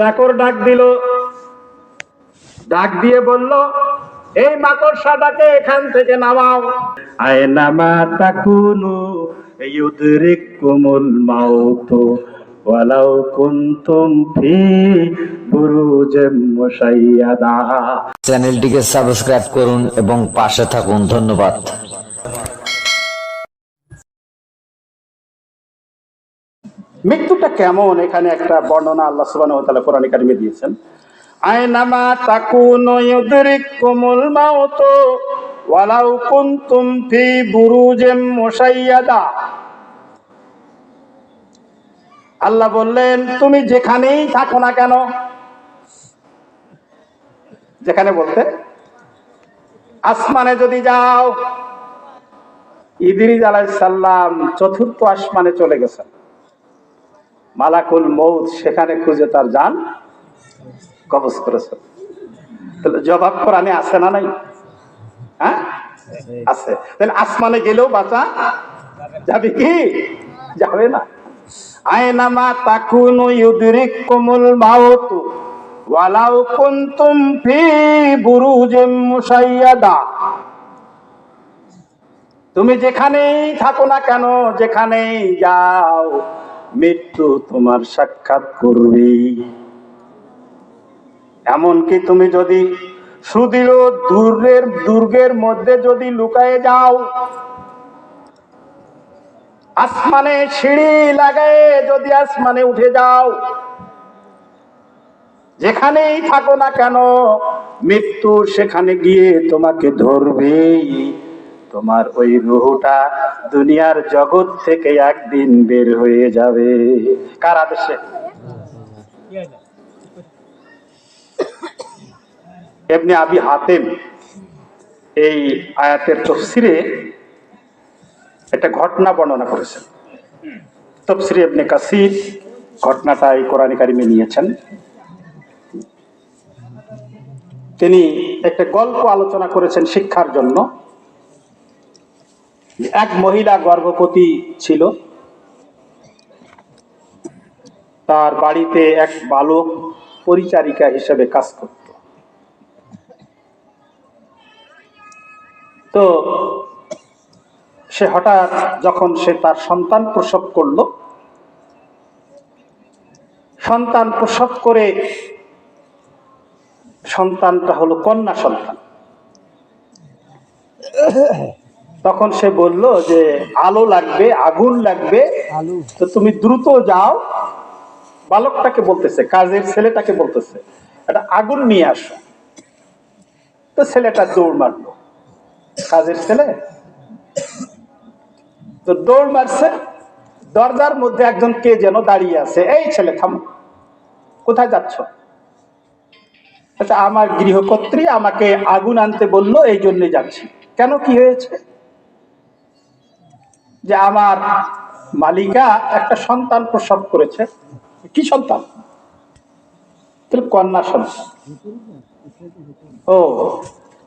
চাকর ডাক দিল, ডাক দিয়ে বলল, এই মাকড়সাটাকে এখান থেকে নামাও। আয়নামা তাকুনু ইউদরিকুমুল মাউতু ওয়ালাউ কুনতুম ফি বুরুজিম মুশাইয়াদা। চ্যানেলটিকে সাবস্ক্রাইব করুন এবং পাশে থাকুন। ধন্যবাদ। মৃত্যুটা কেমন, এখানে একটা বর্ণনা আল্লাহ সুবহানাহু ওয়া তাআলা কোরআনে কারিমে দিয়েছেন। আয়নামা তাকুনু ইউদরিকুমুল মাউতু ওয়ালাউ কুনতুম ফি বুরুজিম মুশাইয়াদা। আল্লাহ বললেন, তুমি যেখানেই থাকো না কেন, যেখানে বলতে আসমানে যদি যাও, ইদ্রিস আলাইহিস সালাম চতুর্থ আসমানে চলে গেছেন, মালাকুল মউত সেখানে খুঁজে তার জান কবজ করেছেন। তাহলে জবাব কোরআনে আছে না নাই? হ্যাঁ আছে। তাহলে আসমানে গেলেও বাঁচা যাবে কি? যাবে না। আয়নামা তাকুনু ইউদরিকুমুল মাউতু ওয়ালাউ কুনতুম ফি বুরুজিম মুশাইয়াদা। তুমি যেখানেই থাকো না কেন, যেখানেই যাও, মৃত্যু তোমার সাক্ষাৎ করবে। এমনকি তুমি যদি সুদৃঢ় দুর্গের মধ্যে যদি লুকায়ে যাও, আসমানে সিঁড়ি লাগায়ে যদি আসমানে উঠে যাও, যেখানেই থাকো না কেন, মৃত্যু সেখানে গিয়ে তোমাকে ধরবে। তোমার ওই রুহটা দুনিয়ার জগৎ থেকে একদিন বের হয়ে যাবে। কার আদেশে? ইবনে আবি হাতিম এই আয়াতের তাফসীরে একটা ঘটনা বর্ণনা করেছেন। তাফসীরে ইবনে কাসির ঘটনাটা এই কোরআনে কারিমে নিয়েছেন। তিনি একটা গল্প আলোচনা করেছেন শিক্ষার জন্য। এক মহিলা গর্ভবতী ছিল, তার বাড়িতে এক বালক পরিচারিকা হিসেবে কাজ করত। তো সে হঠাৎ যখন সে তার সন্তান প্রসব করলো, সন্তান প্রসব করে সন্তানটা হলো কন্যা সন্তান। তখন সে বলল যে আলো লাগবে, আগুন লাগবে, তো তুমি দ্রুত যাও। বালকটাকে বলতেছে, কাজের ছেলেটাকে বলতেছে, একটা আগুন নিয়ে আসো। তো ছেলেটা দৌড় মারলো, কাজের ছেলে তো দৌড় মারছে। দরজার মধ্যে একজন কে যেন দাঁড়িয়ে আছে। এই ছেলে থামো, কোথায় যাচ্ছ? আচ্ছা, আমার গৃহকর্ত্রী আমাকে আগুন আনতে বললো, এই জন্য যাচ্ছি। কেন, কি হয়েছে? যে আমার মালিকা একটা সন্তান প্রসব করেছে। কি সন্তান? কন্যা সন্তান। ও,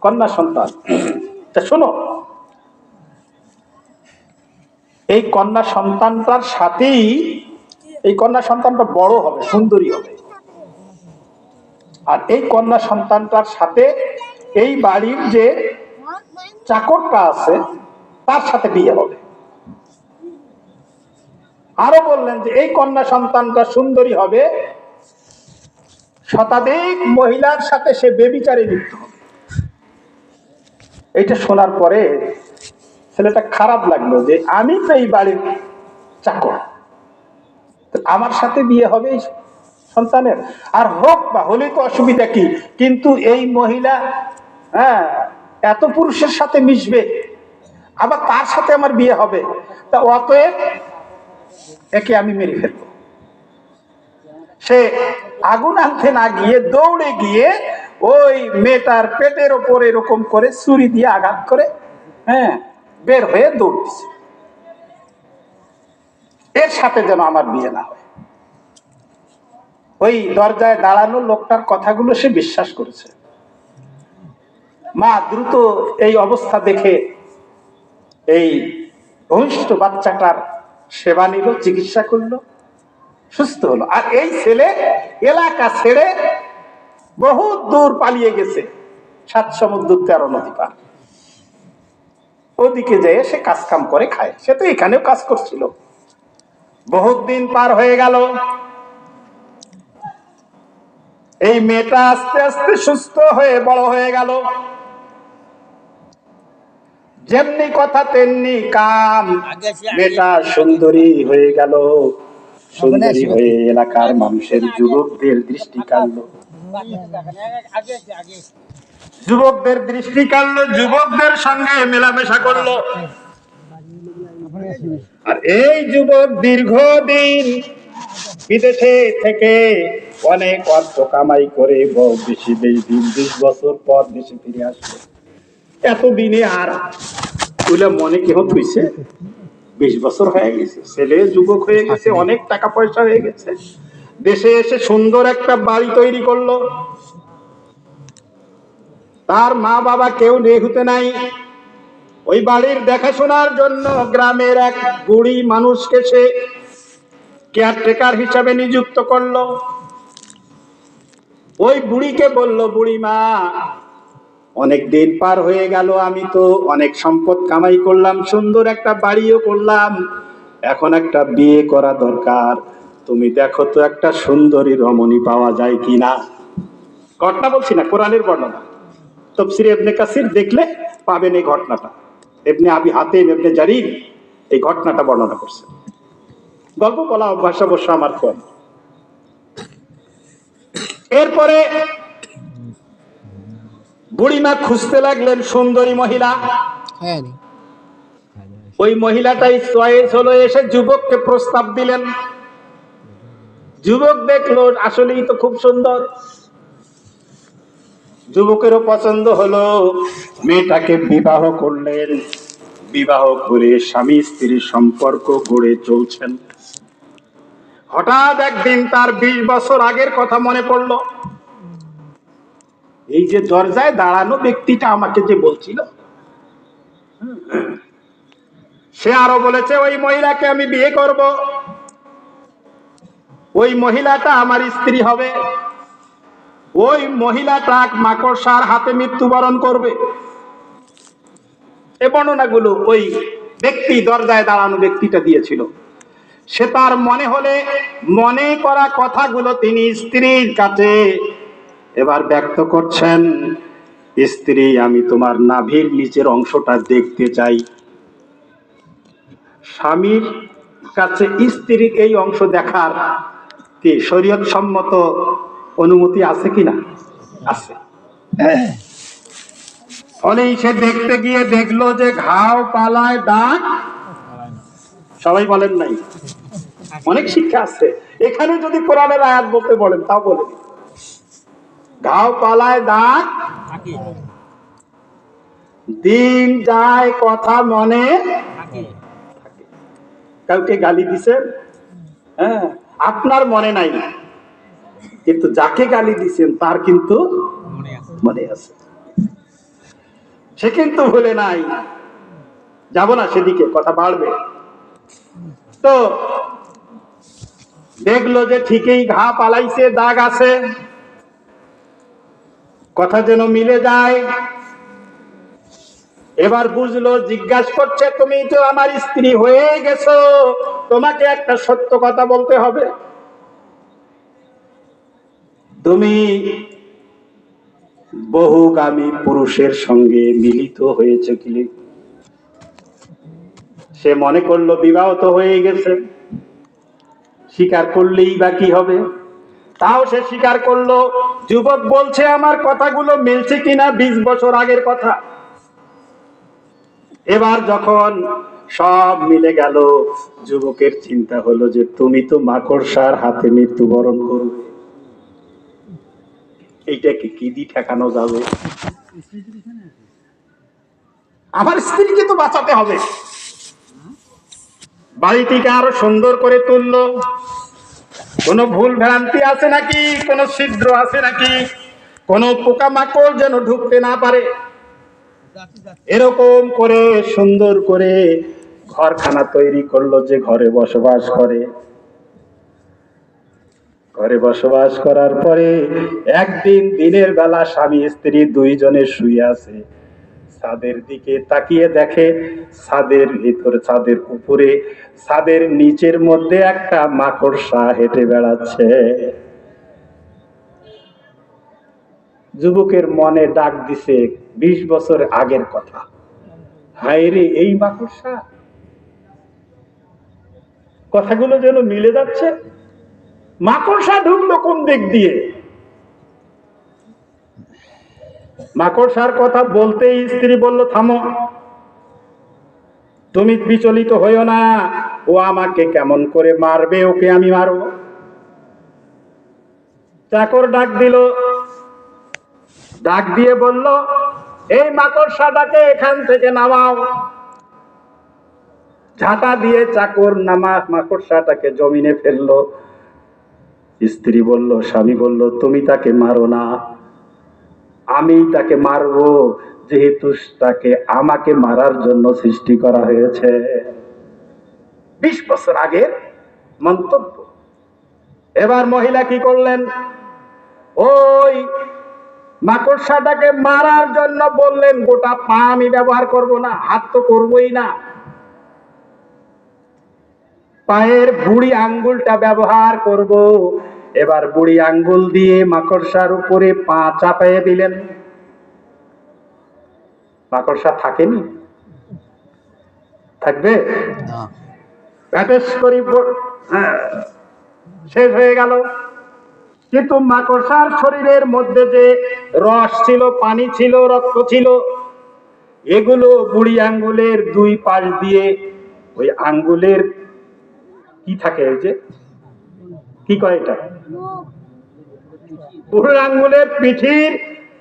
কন্যা সন্তান। শোনো, এই কন্যা সন্তানটার সাথেই, এই কন্যা সন্তানটা বড় হবে, সুন্দরী হবে, আর এই কন্যা সন্তানটার সাথে এই বাড়ির যে চাকরটা আছে তার সাথে বিয়ে হবে। আরো বললেন যে এই কন্যা সন্তানটা সুন্দরী হবে, শতাধিক মহিলার সাথে সে ব্যভিচারে লিপ্ত হবে। এইটা শোনার পরে ছেলেটা খারাপ লাগলো যে আমি তো এই বাড়ির চাকর, আমার সাথে বিয়ে হবে এই সন্তানের। আর হোক বা হলে তো অসুবিধা কি, কিন্তু এই মহিলা এত পুরুষের সাথে মিশবে, আবার তার সাথে আমার বিয়ে হবে, তা অতএব একে আমি মেরে ফেলবো। সে আগুন আনতে না গিয়ে দৌড়ে গিয়ে ওই মেয়েটার পেটের ওপর এরকম করে ছুরি দিয়ে আঘাত করে বের হয়ে দৌড় দিছে, এর সাথে যেন আমার বিয়ে না হয়। ওই দরজায় দাঁড়ানো লোকটার কথাগুলো সে বিশ্বাস করেছে। মা দ্রুত এই অবস্থা দেখে এই অনিষ্ট বাচ্চাটার সেবা নিল, চিকিৎসা করলো। সুস্থ হলো। আর এই ছেলে এলাকা ছেড়ে বহুত দূর পালিয়ে গেছে, 7 সমুদ্র 13 নদী পার। ওদিকে যেয়ে সে কাজ কাম করে খায়। সে তো এখানেও কাজ করছিল। বহুত দিন পার হয়ে গেল। এই মেয়েটা আস্তে আস্তে সুস্থ হয়ে বড় হয়ে গেল। যেমনি কথা তেমনি কাম। মেয়েটা সুন্দরী হয়ে গেল। সুন্দরী হয়ে এলাকার মানুষের যুবকদের দৃষ্টি কাড়লো। যুবকদের দৃষ্টি কাড়লো, যুবকদের সঙ্গে মেলামেশা করলো। আর এই যুবক দীর্ঘদিন বিদেশে থেকে অনেক অর্থ কামাই করে বেশি 20 বছর পর দেশে ফিরে আসলো। এতদিনে আর তুলে মনে কেহ থুইছে, 20 বছর হয়ে গেছে, ছেলে যুবক হয়ে গেছে, অনেক টাকা পয়সা হয়ে গেছে। দেশে এসে সুন্দর একটা বাড়ি তৈরি করলো। তার মা বাবা কেউ নেহুতে নাই। ওই বাড়ির দেখাশোনার জন্য গ্রামের এক বুড়ি মানুষকে সে কেয়ারটেকার হিসাবে নিযুক্ত করলো। ওই বুড়িকে বলল, বুড়ি মা, অনেক দিন পার হয়ে গেল, আমি তো অনেক সম্পদ কামাই করলাম, সুন্দর একটা বাড়িও করলাম, এখন একটা বিয়ে করা দরকার। তুমি দেখো তো একটা সুন্দরী রমণী পাওয়া যায় কিনা। ঘটনা বলছি না, কোরআনের বর্ণনা। তাফসীরে ইবনে কাসির দেখলে পাবেন এই ঘটনাটা। ইবনে আবি হাতিম, ইবনে জারির এই ঘটনাটা বর্ণনা করছে। গল্প বলা অভ্যাস অবশ্য আমার কম। এরপরে বুড়িমা খুঁজতে লাগলেন সুন্দরী মহিলা। ওই মহিলাটাই চয়েস হলো, এসে যুবককে প্রস্তাব দিলেন। যুবক দেখলো আসলেই তো খুব সুন্দর। যুবকেরও পছন্দ হলো, মেয়েটাকে বিবাহ করলেন। বিবাহ করে স্বামী স্ত্রীর সম্পর্ক গড়ে চলছেন। হঠাৎ একদিন তার 20 বছর আগের কথা মনে পড়লো। এই যে দরজায় দাঁড়ানো ব্যক্তিটা আমাকে যে বলছিল, সে আরো বলেছে ওই মহিলাকে আমি বিয়ে করব, ওই মহিলাটা আমার স্ত্রী হবে, ওই মহিলাটা মাকড়সার হাতে মৃত্যুবরণ করবে। এ বর্ণনাগুলো ওই ব্যক্তি, দরজায় দাঁড়ানো ব্যক্তিটা দিয়েছিল। সে তার মনে হলে মনে করা কথাগুলো তিনি স্ত্রীর কাছে এবার ব্যক্ত করছেন। স্ত্রী, আমি তোমার নাভির নিচের অংশটা দেখতে চাই। স্বামীর কাছে স্ত্রীর এই অংশ দেখার কি শরীয়ত সম্মত অনুমতি আছে কিনা? আছে। ফলে সে দেখতে গিয়ে দেখলো যে ঘাও পালায় দাগ। সবাই বলেন নাই? অনেক শিক্ষা আছে এখানে। যদি কোরআনের আয়াত বলতে বলেন তাও বলে দিন। ঘাও পালায় দাগ, দিন যায় কথা মনে থাকে। কাউকে গালি দিছেন? হ্যাঁ, আপনার মনে নাই, কিন্তু যাকে গালি দিছেন তার কিন্তু মনে আছে। সে কিন্তু ভুলে নাই। যাব না সেদিকে, কথা বাড়বে। তো দেখলো যে ঠিকই ঘা পালাইছে, দাগ আছে, কথা যেন মিলে যায়। এবার বুঝলো, জিজ্ঞাসা করছে, তুমি তো আমার স্ত্রী হয়ে গেছো, তোমাকে একটা সত্য কথা বলতে হবে। তুমি বহুগামী পুরুষের সঙ্গে মিলিত হয়েছে কি? সে মনে করলো বিবাহ তো হয়ে গেছে, স্বীকার করলেই বা কি হবে। তাও সে স্বীকার করলো। যুবক বলছে, আমার কথাগুলো মিলছে কিনা 20 বছর আগের কথা। এবার যখন সব মিলে গেল, যুবকের চিন্তা হলো যে তুমি তো মাকড়সার হাতে মৃত্যুবরণ করবে। এইটাকে কি দিয়ে ঠেকানো যাবে? আমার স্ত্রীকে তো বাঁচাতে হবে। বাড়িটিকে আরো সুন্দর করে তুললো। কোন ভুল ভ্রান্তি আছে নাকি, কোন ছিদ্র আছে নাকি, কোন পোকামাকড় যেন ঢুকতে না পারে, এরকম করে সুন্দর করে ঘরখানা তৈরি করলো, যে ঘরে বসবাস করে। ঘরে বসবাস করার পরে একদিন দিনের বেলা স্বামী স্ত্রী দুইজনে শুয়ে আছে, ছাদের দিকে তাকিয়ে দেখে ছাদের ভিতর, ছাদের উপরে, ছাদের নিচের মধ্যে একটা মাকড়সা হেঁটে বেড়াচ্ছে। যুবকের মনে ডাক দিছে 20 বছর আগের কথা, হায় রে এই মাকড়সা। কথাগুলো যেন মিলে যাচ্ছে। মাকড়সা ঢুকলো কোন দিক দিয়ে? মাকড়সার কথা বলতেই স্ত্রী বলল, থামো, তুমি বিচলিত হইও না, ও আমাকে কেমন করে মারবে, ওকে আমি মারবো। চাকর ডাক দিল, ডাক দিয়ে বলল, এই মাকড়সাটাকে এখান থেকে নামাও। ঝাঁটা দিয়ে চাকর মাকড়সাটাকে জমিনে ফেললো। স্ত্রী বলল, স্বামী বলল, তুমি তাকে মারো না, আমি তাকে মারবো, যেহেতু তাকে আমাকে মারার জন্য সৃষ্টি করা হয়েছে। 20 বছর আগের মন্তব্য। এবার মহিলা কি করলেন? ওই মাকড়সাটাকে মারার জন্য বললেন, গোটা পা আমি ব্যবহার করব না, হাত তো করবই না, পায়ের বুড়ি আঙ্গুলটা ব্যবহার করব। এবার বুড়ি আঙ্গুল দিয়ে মাকড়সার উপরে পা চাপাইয়ে দিলেন। মাকড়সা থাকেনি? থাকবে? শেষ হয়ে গেল। কিন্তু মাকড়সার শরীরের মধ্যে যে রস ছিল, পানি ছিল, রক্ত ছিল, এগুলো বুড়ি আঙ্গুলের দুই পাশ দিয়ে, ওই আঙ্গুলের কি থাকে, ওই যে কি কয় এটা, বুড়ি আঙ্গুলের পিঠির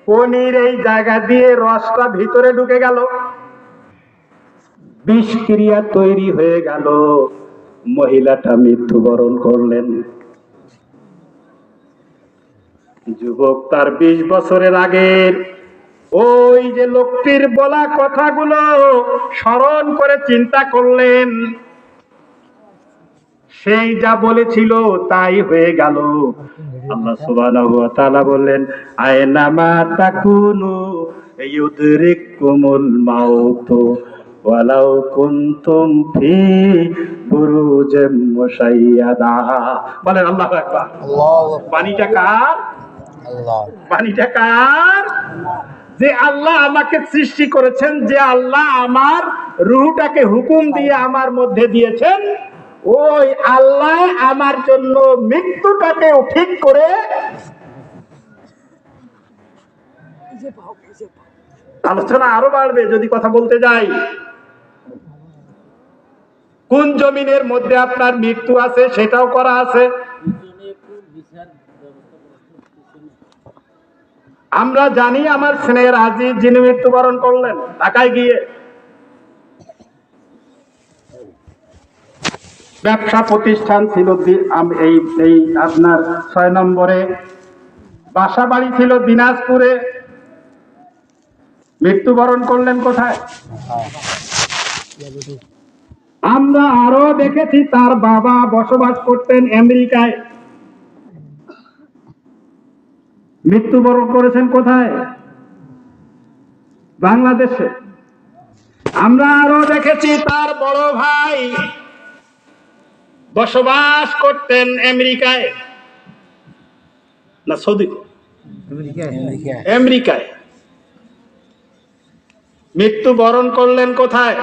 কনির এই জায়গা দিয়ে রসটা ভিতরে ঢুকে গেল, বিষক্রিয়া তৈরি হয়ে গেল। মহিলাটা মৃত্যুবরণ করলেন। যুবক তার 20 বছরের আগের ওই যে লোকটির বলা কথাগুলো স্মরণ করে চিন্তা করলেন, সেই যা বলেছিল তাই হয়ে গেল। আল্লাহ সুবহানাহু ওয়া তাআলা বললেন, আয়নামা তাকুনু ইউদরিকুমুল মাউত ওয়ালাউ কুনতুম ফি বুরুজিম মুশাইয়াদা। বলেন আল্লাহু আকবার। বাণীটা কার? বাণীটা কার? যে আল্লাহ আমাকে সৃষ্টি করেছেন, যে আল্লাহ আমার রূহটাকে হুকুম দিয়ে আমার মধ্যে দিয়েছেন, ওই আল্লাহ আমার জন্য মৃত্যুটাকেও ঠিক করে। আলোচনা আরো বাড়বে যদি কথা বলতে যাই। কোন জমিনের মধ্যে আপনার মৃত্যু আছে সেটাও করা আছে। আমরা জানি আমার স্নেহের আজিজ যিনি মৃত্যুবরণ করলেন ঢাকায় গিয়ে, ব্যবসা প্রতিষ্ঠান ছিল এই আপনার 6 নম্বরে, বাসা বাড়ি ছিল দিনাজপুরে, মৃত্যুবরণ করলেন কোথায়? আমরা আরো দেখেছি তার বাবা বসবাস করতেন আমেরিকায়, মৃত্যুবরণ করেছেন কোথায়? বাংলাদেশে। আমরা আরো দেখেছি তার বড় ভাই বসবাস করতেন আমেরিকায়, না সৌদি, আমেরিকায়। মৃত্যুবরণ করলেন কোথায়?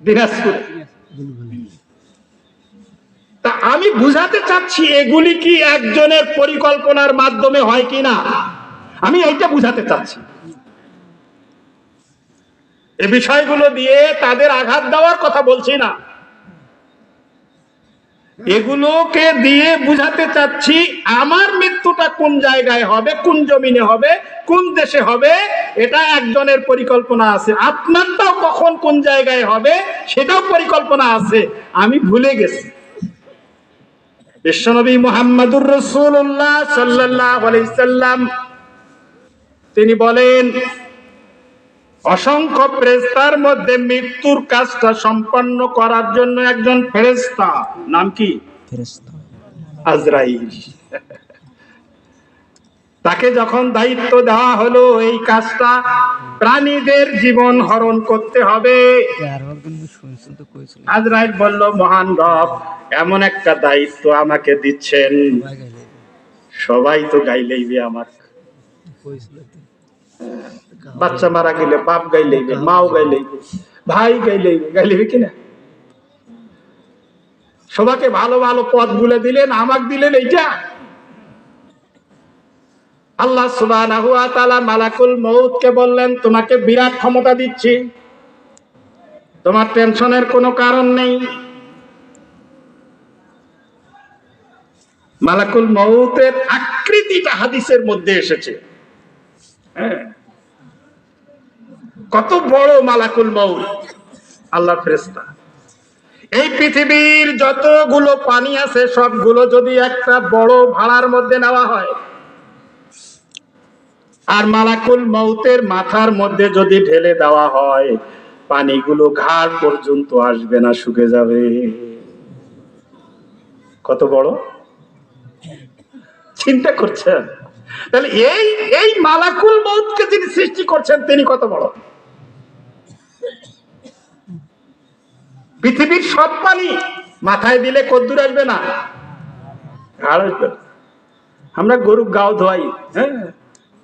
দিনাজপুরে। তা আমি বুঝাতে চাচ্ছি, এগুলি কি একজনের পরিকল্পনার মাধ্যমে হয় কিনা, আমি এইটা বুঝাতে চাচ্ছি। এই বিষয়গুলো দিয়ে তাদের আঘাত দেওয়ার কথা বলছি না, এগুলোকে দিয়ে বুঝাতে চাচ্ছি আমার মৃত্যুটা কোন জায়গায় হবে, কোন জমিনে হবে, কোন দেশে হবে, এটা একজনের পরিকল্পনা আছে। আপনারটাও কখন কোন জায়গায় হবে সেটাও পরিকল্পনা আছে, আমি ভুলে গেছি। বিশ্বনবী মুহাম্মদুর রাসূলুল্লাহ সাল্লাল্লাহু আলাইহি সাল্লাম তিনি বলেন, অসংখ্য ফেরেশতার মধ্যে মৃত্যুর কাজটা সম্পন্ন করার জন্য একজন ফেরেশতা, নাম কি? আজরাইল। তাকে যখন দায়িত্ব দেওয়া হলো এই কাজটা প্রাণীদের জীবন হরণ করতে হবে, আজরাইল বলল, মহান রব এমন একটা দায়িত্ব আমাকে দিচ্ছেন, সবাই তো গাইলেইবে আমার। বাচ্চা মারা গেলে বাপ গাইলেইবে, মাও গাইলেইবে, ভাই গাইলেইবে, গাইলেইবে কিনা? সবাইকে ভালো ভালো পথ বলে দিলেন, আমাকে দিলেন এইটা। আল্লাহ সুবহানাহু ওয়া তাআলা মালাকুল মউতকে বললেন, তোমাকে বিরাট ক্ষমতা দিচ্ছি, তোমার টেনশনের কোনো কারণ নেই। মালাকুল মউতের আকৃতিটা হাদিসের মধ্যে এসেছে। কত বড় মালাকুল মউত, আল্লাহর ফেরেশতা। এই পৃথিবীর যতগুলো পানি আছে সবগুলো যদি একটা বড় ভাড়ার মধ্যে নেওয়া হয়, আর মালাকুল মউতের মাথার মধ্যে যদি ঢেলে দেওয়া হয়, পানিগুলো ঘাড় পর্যন্ত আসবে না, শুকে যাবে। কত বড় চিন্তা করছেন? তাহলে এই এই মালাকুল মউতকে যিনি সৃষ্টি করছেন তিনি কত বড়। পৃথিবীর সব পানি মাথায় দিলে কদ্দুর আসবে না, ঘাড় আসবে না। আমরা গরু গাও ধোয়াই, হ্যাঁ,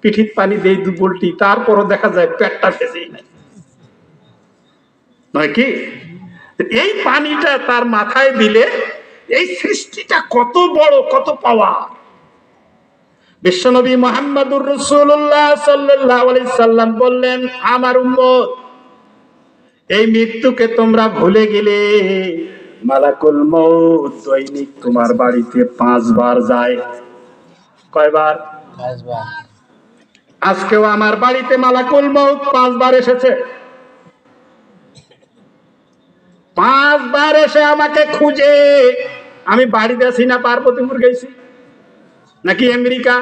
পিঠিত পানি দেই 2 বল্টি, তারপরও দেখা যায় পেটটা ভেসেই নাই, নয় কি? এই পানিটা তার মাথায় দিলে এই সৃষ্টিটা কত বড়, কত পাওয়া। বিশ্বনবী মুহাম্মদুর রাসূলুল্লাহ সাল্লাল্লাহু আলাইহি সাল্লাম বললেন, আমার উম্মত এই মৃত্যুকে তোমরা ভুলে গেলে, মালাকুল মউত দৈনিক তোমার বাড়িতে 5 বার যায়। কয়বার? 5 বার। আজকেও আমার বাড়িতে মালাকুল মউত 5 বার এসেছে। 5 বার এসে আমাকে খুঁজে, আমি বাড়িতে আছি না পার্বতীপুর গেছি নাকি আমেরিকা।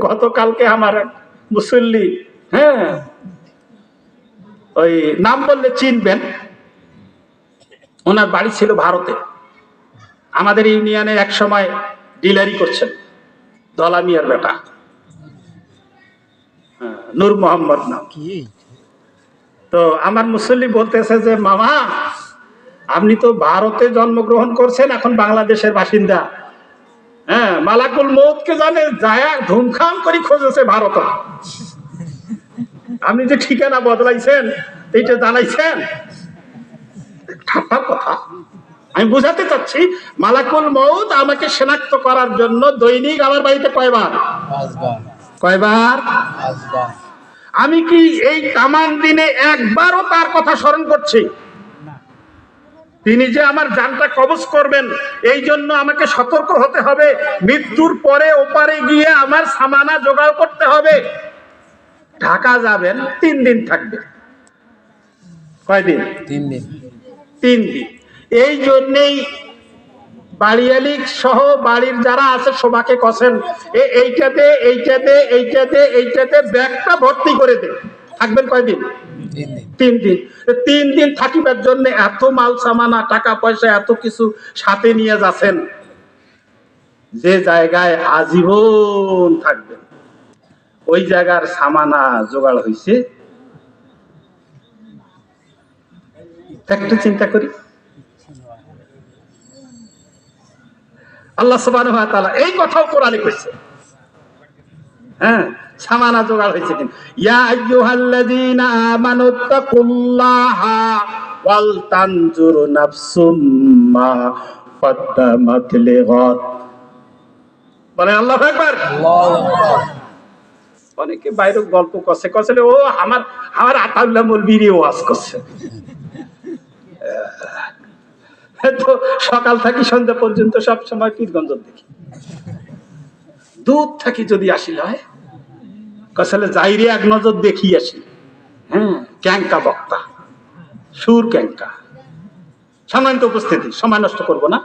গতকালকে আমার এক মুসল্লি, হ্যাঁ, ওই নাম বললে চিনবেন, ওনার বাড়ি ছিল ভারতে। আমাদের ইউনিয়নে এক সময় ডিলারি করছেন, দলা মিয়ার বেটা, নূর মোহাম্মদ নাম। তো আমার মুসল্লি বলতেছে যে, মামা আপনি তো ভারতে জন্মগ্রহণ করছেন, এখন বাংলাদেশের বাসিন্দা, হ্যাঁ, মালাকুল মউতকে জানে, যায় ধুমখাম করে খোঁজেছে ভারত। আপনি যে ঠিকানা বদলাইছেন এইটা জানাইছেন? ঠাট্টার কথা। আমি বুঝাতে চাচ্ছি, মালাকুল মউত আমাকে শনাক্ত করার জন্য দৈনিক আমার বাড়িতে কয়বার? 5 বার। কয়বার? 5 বার। আমি কি এই তামাম দিনে একবারও তার কথা স্মরণ করছি? তিনি যে আমার জানটা কবজ করবেন, এই জন্য আমাকে সতর্ক হতে হবে। মৃত্যুর পরে ওপারে গিয়ে আমার সামানা জোগাড় করতে হবে। ঢাকা যাবেন, 3 দিন থাকবে। কয়দিন? 3 দিন। 3 দিন। এই জন্যেই বাড়িয়ালি সহ বাড়ির যারা আছে সবাইকে কছেন, এইটাতে এইটাতে এইটাতে এইটাতে ব্যাগটা ভর্তি করে দে। থাকবেন কয়দিন? 3 দিন। 3 দিন থাকিবার জন্য এত মাল সামানা, টাকা পয়সা, এত কিছু সাথে নিয়ে যাচ্ছেন, যে জায়গায় আজীবন থাকবেন ওই জায়গার সামানা জোগাড় হয়েছে। একটা চিন্তা করি, আল্লাহ সুবহানাহু ওয়া তাআলা এই কথাও কোরআনে কইছে, হ্যাঁ, সামানা জোগাড় হয়েছে কিনা। ইয়া আইয়ুহাল্লাযীনা আমানুত্তাকুল্লাহা ওয়াল তানজুর নাফসুম মা কদ্দামাত লিগাদ। বলে আল্লাহু আকবার। আল্লাহু আকবার। অনেকে বাইরে গল্প করছে, কইলে ও আমার আতাউল্লাহ মৌলবীর ওয়াজ করছে। তো সকাল থেকে সন্ধ্যা পর্যন্ত সব সময় পীরগঞ্জ দেখি, দূর থাকি যদি আসিল হয়, কসলে যাইরে এক নজর দেখি আসি। হ্যাঁ, ক্যাঙ্কা বক্তা, সুর ক্যাঙ্কা। সম্মানিত উপস্থিতি, সময় নষ্ট করব না।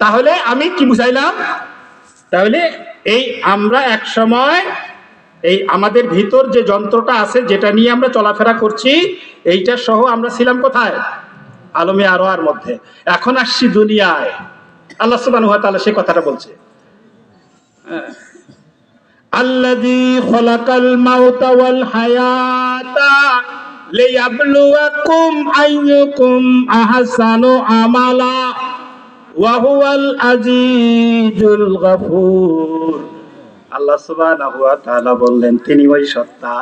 তাহলে আমি কি বুঝাইলাম? তাহলে এই আমরা এক সময় এই আমাদের ভিতর যে যন্ত্রটা আছে, যেটা নিয়ে আমরা চলাফেরা করছি, এইটা সহ আমরা ছিলাম কোথায়? আলমে আরওয়ার মধ্যে। এখন আসছি দুনিয়ায়। আল্লাহ সুবহানাহু ওয়া তাআলা সেই কথাটা বলছে, আল্লাযী খালাকাল মাউতা ওয়াল হায়াতা লিয়াবলুয়াকুম আইয়ুকুম আহসানু আমালা ওয়া হুয়াল আজিজুল গফুর। আল্লাহ সুবহানাহু ওয়া তাআলা বললেন তিনি ওই সত্তা,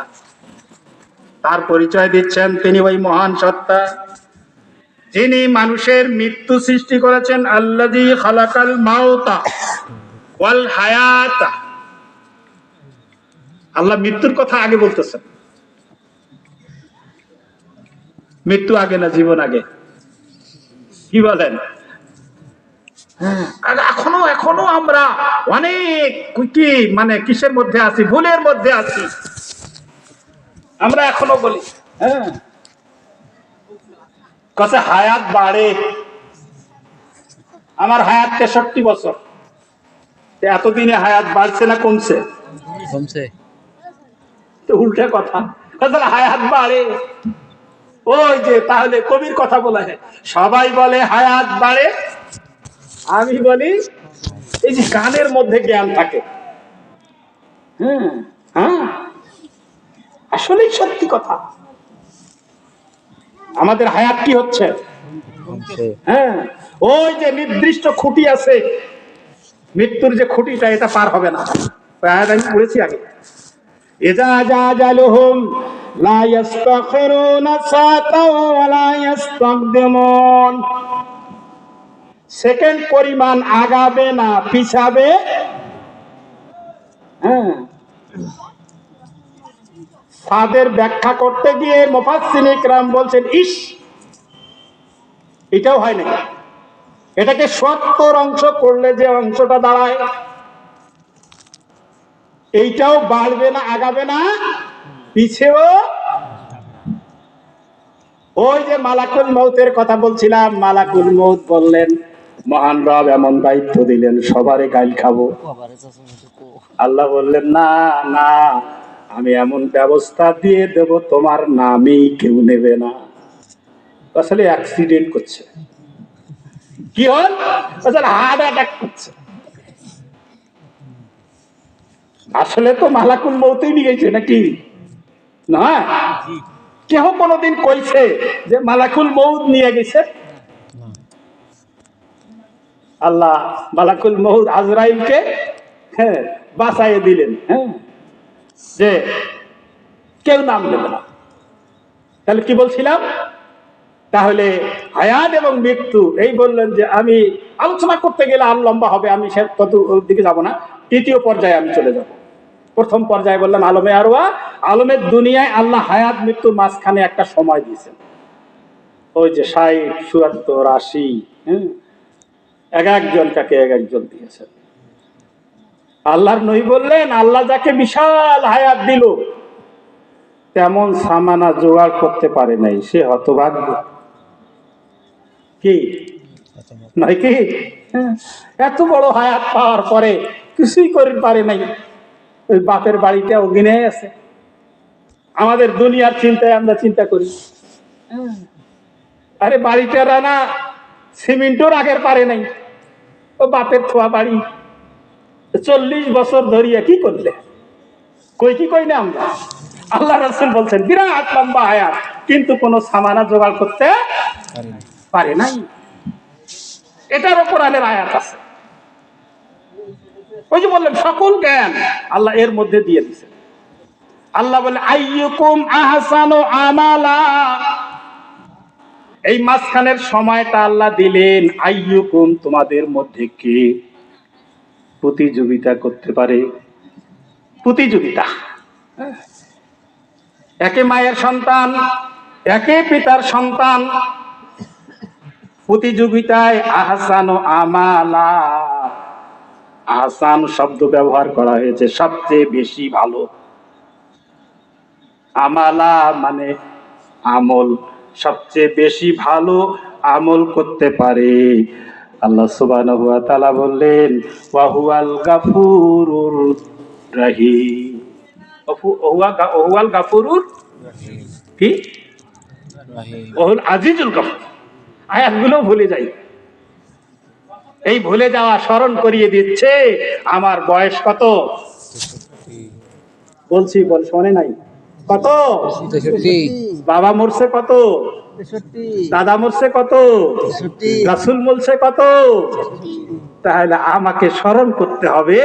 তার পরিচয় দিচ্ছেন তিনি ওই মহান সত্তা যিনি মানুষের মৃত্যু সৃষ্টি করেছেন। আল্লাযী খালাকাল মাউতা ওয়াল হায়াতা, আল্লাহ মৃত্যুর কথা আগে বলতেছেন। মৃত্যু আগে না জীবন আগে? কি বলেন? এখনো আমরা অনেক কি মানে কিসের মধ্যে আছি, ভুলের মধ্যে আছি। আমরা এখনো বলি কাছে হায়াত বাড়ে, আমার হায়াত 63 বছর। এতদিনে হায়াত বাড়ছে না কমছে? কমছে। তো উল্টা কথা, হায়াত বাড়ে। ওই যে তাহলে কবির কথা বলা হয়, সবাই বলে হায়াত বাড়ে, আমি বলি এই যে গানের মধ্যে জ্ঞান থাকে। আসলেই সত্যি কথা, আমাদের হায়াত কি হচ্ছে? ওই যে নির্দিষ্ট খুঁটি আছে, মৃত্যুর যে খুঁটিটা, এটা পার হবে না। আমি পড়েছি আগে, ইজা জাজালুহুম লা ইস্তাখিরুনা সাআতাও ওয়া লা ইস্তাকদিমুন, সেকেন্ড পরিমাণ আগাবে না পিছাবে। সাদের ব্যাখ্যা করতে গিয়ে মুফাসসিরিন ইকরাম বলছেন, ইস এটাও হয় না, এটাকে 70 অংশ করলে যে অংশটা দাঁড়ায়, এইটাও বাড়বে না আগাবে না পিছেও। ওই যে মালাকুল মউতের কথা বলছিলাম, মালাকুল মউত বললেন মহান রব এমন দায়িত্ব দিলেন সবারে গাইল খাবো। আল্লাহ বললেন না না, আমি এমন ব্যবস্থা দিয়ে দেব তোমার নামই কেউ নেবে না। আসলে অ্যাক্সিডেন্ট করছে, কি হল? আসলে হার্ট অ্যাটাক করছে। আসলে তো মালাকুল মউতই নিয়ে গেছে নাকি? না, কেহ কোনদিন কইছে যে মালাকুল মউত নিয়ে গেছে? আল্লাহ মালাকুল মউত আজরাইলকে বাঁচাইয়ে দিলেন, যে কেউ নাম নেবে না। তাহলে কি বলছিলাম? তাহলে হায়াত এবং মৃত্যু, এই বললেন যে আমি আলোচনা করতে গেলে আর লম্বা হবে, আমি সে তত দিকে যাব না। তৃতীয় পর্যায়ে আমি চলে যাব। প্রথম পর্যায়ে বললাম আলমে আরওয়া, আলমের দুনিয়ায় আল্লাহ হায়াত মৃত্যুর মাঝখানে একটা সময় দিয়েছেন। ওই যে 60, 74, 80, এক একজন কাকে এক একজন দিয়েছেন। আল্লাহর নবী বললেন আল্লাহ যাকে বিশাল হায়াত দিল তেমন সামানা জোগাড় করতে পারে নাই, সে হতভাগ্য। কি নয় কি? এত বড় হায়াত পাওয়ার পরে কিছুই করতে পারে নাই। ওই বাপের বাড়িটা ওদিনে আছে। আমাদের দুনিয়ার চিন্তায় আমরা চিন্তা করি, আরে বাড়িটা রানা সিমেন্টও রাখের পারে নাই, ও বাপের থোয়া বাড়ি 40 বছর ধরিয়া কি করলে? কি কই না আমরা? আল্লাহ রাসূল বলছেন বিরাট লম্বা হায়াত, কিন্তু কোন সামানা জোগাড় করতে পারে নাই। এটারও কোরআনের আয়াত আছে। ওই যে বললেন সকল জ্ঞান আল্লাহ এর মধ্যে দিয়ে দিয়েছেন। আল্লাহ বলে আইয়ুকুম আহসানু আমালা, এই মাঝখানের সময়টা আল্লাহ দিলেন। আইয়ুকুম, তোমাদের মধ্যে কে প্রতিযোগিতা করতে পারে? প্রতিযোগিতা, একে মায়ের সন্তান, একে পিতার সন্তান, প্রতিযোগিতায় আহসানু আমালা, আহসান শব্দ ব্যবহার করা হয়েছে সবচেয়ে বেশি ভালো। আমালা মানে আমল, সবচেয়ে বেশি ভালো আমল করতে পারে। আল্লাহ সুবহানাহু ওয়া তাআলা বললেন ওয়া হুয়াল গাফুরুর রহিম। ওহুয়াল গাফুরুর কি? ওহুল আজিজুল গাফুর। আয়াতগুলো ভুলে যাই। এই ভুলে যাওয়া স্মরণ করিয়ে দিচ্ছে আমার বয়স কত, বলছি বল শোনে নাই, কত, বাবা মরছে কত, দাদা মরছে কত, রাসূল মরছে কত। তাহলে আমাকে স্মরণ করতে হবে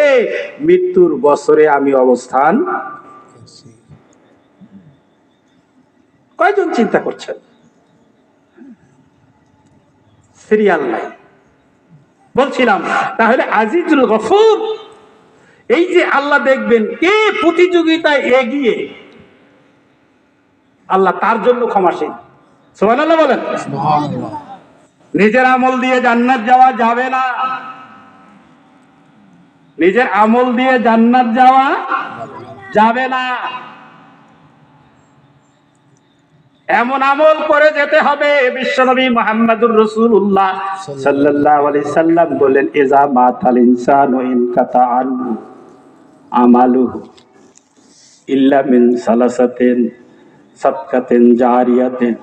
মৃত্যুর বছরে আমি অবস্থান। কয়জন চিন্তা করছেন? সিরিয়াল নাই। বলছিলাম তাহলে আজিজুল গফুর, এই যে আল্লাহ দেখবেন কে প্রতিযোগিতায় এগিয়ে, আল্লাহ তার জন্য ক্ষমাশীল। সুবহানাল্লাহ বলেন। নিজের আমল দিয়ে জান্নাত যাওয়া যাবে না, নিজের আমল দিয়ে জান্নাত যাওয়া যাবে না। এমন আমল করে যেতে হবে। বিশ্বনবী মুহাম্মদুর রাসূলুল্লাহ সাল্লাল্লাহু আলাইহি সাল্লাম বলেন, ইজা মাতাল ইনসানু ইনকাতা আনহু আমালুহু ইল্লা মিন সালাসাতিন সাদকাতিন জারিয়াতিন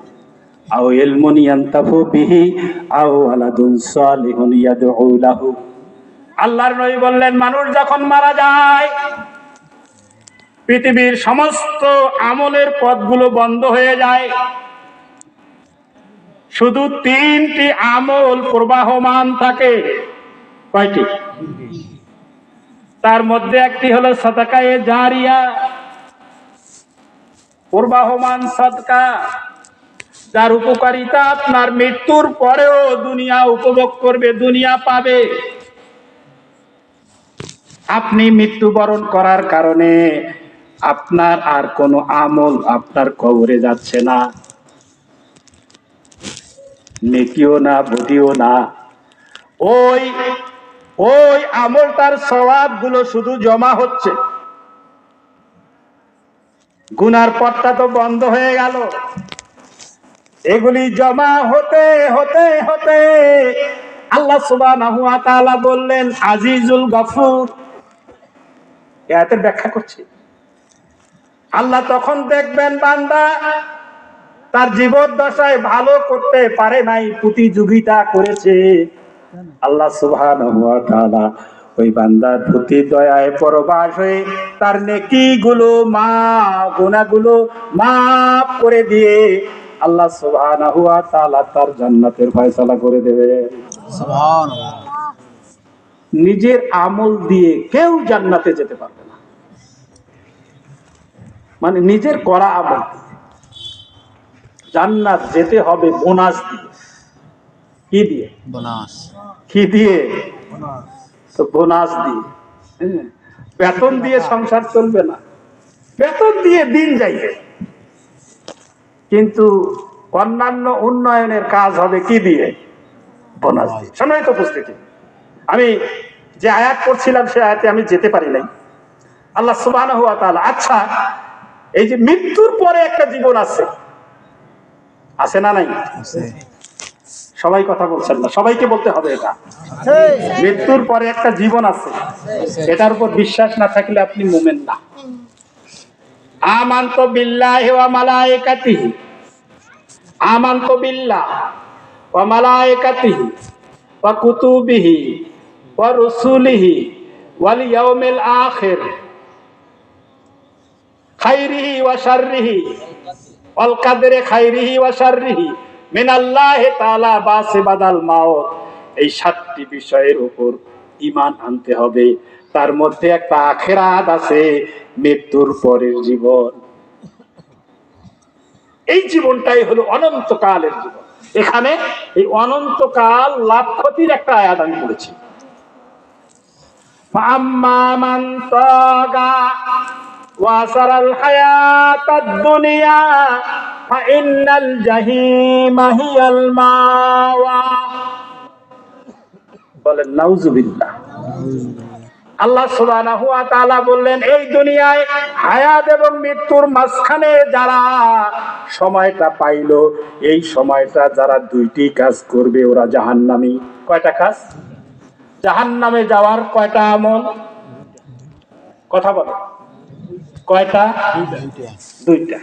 আও ইলমুন ইয়ানতাফু বিহি আও ওয়ালাদুন সালিহুন ইয়াদউ লাহু। আল্লাহর নবী বললেন, মানুষ যখন মারা যায় পৃথিবীর সমস্ত আমলের পথগুলো বন্ধ হয়ে যায়, শুধু তিনটি আমল প্রবাহমান থাকে। কয়টি? তার মধ্যে একটি হলো সাদাকায়ে জারিয়া, প্রবাহমান সাদকা, যার উপকারিতা আপনার মৃত্যুর পরেও দুনিয়া উপভোগ করবে, দুনিয়া পাবে। আপনি মৃত্যুবরণ করার কারণে আপনার আর কোনো আমল আপনার কবরে যাচ্ছে না, নেকিও না, বদিও না। ওই ওই আমলটার সওয়াব গুলো শুধু জমা হচ্ছে, গুনার পথটা তো বন্ধ হয়ে গেল। এগুলি জমা হতে হতে হতে আল্লাহ সুবহানাহু ওয়া তাআলা বললেন আজিজুল গফুর। এর ব্যাখ্যা করছি, আল্লাহ তখন দেখবেন বান্দা তার জীবদ্দশায় ভালো করতে পারে নাই, প্রতিযোগিতা করেছে। আল্লাহ সুবহানাহু ওয়া তাআলা ওই বান্দার প্রতি দয়ায় পরবাস হয়ে তার নেকিগুলো গুনাহগুলো মাফ করে দিয়ে আল্লাহ সুবহানাহু ওয়া তাআলা তার জান্নাতের ফয়সালা করে দেবে। সুবহানাল্লাহ। নিজের আমল দিয়ে কেউ জান্নাতে যেতে পারবে না, মানে নিজের করা আমল জান্নাত যেতে হবে বোনাস দিয়ে। কি দিয়ে? বোনাস। কি দিয়ে? তো বোনাস দিয়ে। বেতন দিয়ে সংসার চলবে না, বেতন দিয়ে দিন যাইবে, কিন্তু অন্যান্য উন্নয়নের কাজ হবে কি দিয়ে? বোনাস দিয়ে। শোনাই তো উপস্থিতি, আমি যে আয়াত পড়ছিলাম সে আয়াতে আমি যেতে পারি নাই। আল্লাহ সুবহানাহু ওয়া তাআলা, আচ্ছা এই যে মৃত্যুর পরে একটা জীবন আছে, আছে না নাই? সবাই কথা বলছেন না, সবাইকে বলতে হবে এটা। মৃত্যুর পরে একটা জীবন আছে, এটার উপর বিশ্বাস না থাকলে আপনি মুমিন না। আমানতু বিল্লাহি ওয়া মালাইকাতিহি, আমানতু বিল্লাহ ওয়া মালাইকাতিহি ওয়া কুতুবিহি ওয়া রুসুলিহি ওয়াল ইয়াউমিল আখির খাইরিহি ওয়া শাররিহি ওয়াল কাদরি খাইরিহি ওয়া শাররিহি মিনাল্লাহি তাআলা বাসিবাদাল মাউত। এই 7টি বিষয়ের উপর ঈমান আনতে হবে। তার মধ্যে একটা আখিরাত আছে, মৃত্যুর পরের জীবন। এই জীবনটাই হলো অনন্তকালের জীবন। এখানে এই অনন্তকাল লাভ ক্ষতির একটা আয়াত আমি পড়েছি। ফাম্মা মান তাগা ওয়াসারাল হায়াতাদ দুনিয়া ফাইন্নাল জাহিমা হিয়াল মাওয়া। বলেন নাউজুবিল্লাহ। আল্লাহ সুবহানাহু ওয়া তাআলা বললেন, এই দুনিয়ায় হায়াত এবং মৃত্যুর মাঝখানে যারা সময়টা পাইলো, এই সময়টা যারা দুইটি কাজ করবে ওরা জাহান্নামী। কয়টা কাজ? জাহান্নামে যাওয়ার কয়টা আমল? কথা বলো, কয়টা? দুইটা।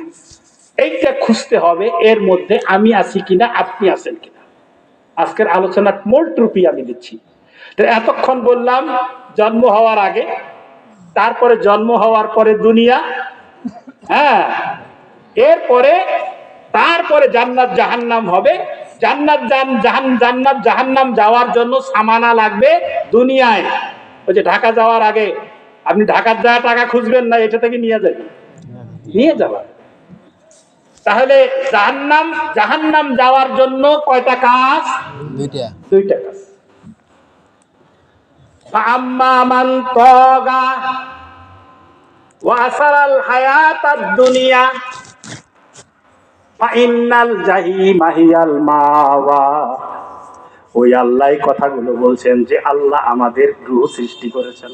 এইটা খুঁজতে হবে, এর মধ্যে আমি আছি কিনা, আপনি আছেন কিনা। আজকের আলোচনার মূল ট্রুপি আমি দিচ্ছি। তো এতক্ষণ বললাম জন্ম হওয়ার আগে, তারপরে জন্ম হওয়ার পরে দুনিয়া, হ্যাঁ, এরপরে তারপরে জান্নাত জাহান্নাম হবে। জান্নাত জাহান্নাম যাওয়ার জন্য সামানা লাগবে দুনিয়ায়। ওই যে ঢাকা যাওয়ার আগে আপনি ঢাকার যা টাকা খুঁজবেন না, এটা থেকে নিয়ে যাবেন, নিয়ে যাবেন। তাহলে জাহান্নাম যাওয়ার জন্য কয়টা কাজ? দুইটা কাজ। ফাআম্মা মান তাগা ওয়া আসারাল হায়াতাদ দুনিয়া ফাইন্নাল জাহিমা হিয়াল মাওয়া। ওই আল্লাহ কথাগুলো বলছেন যে আল্লাহ আমাদের রূহ সৃষ্টি করেছেন,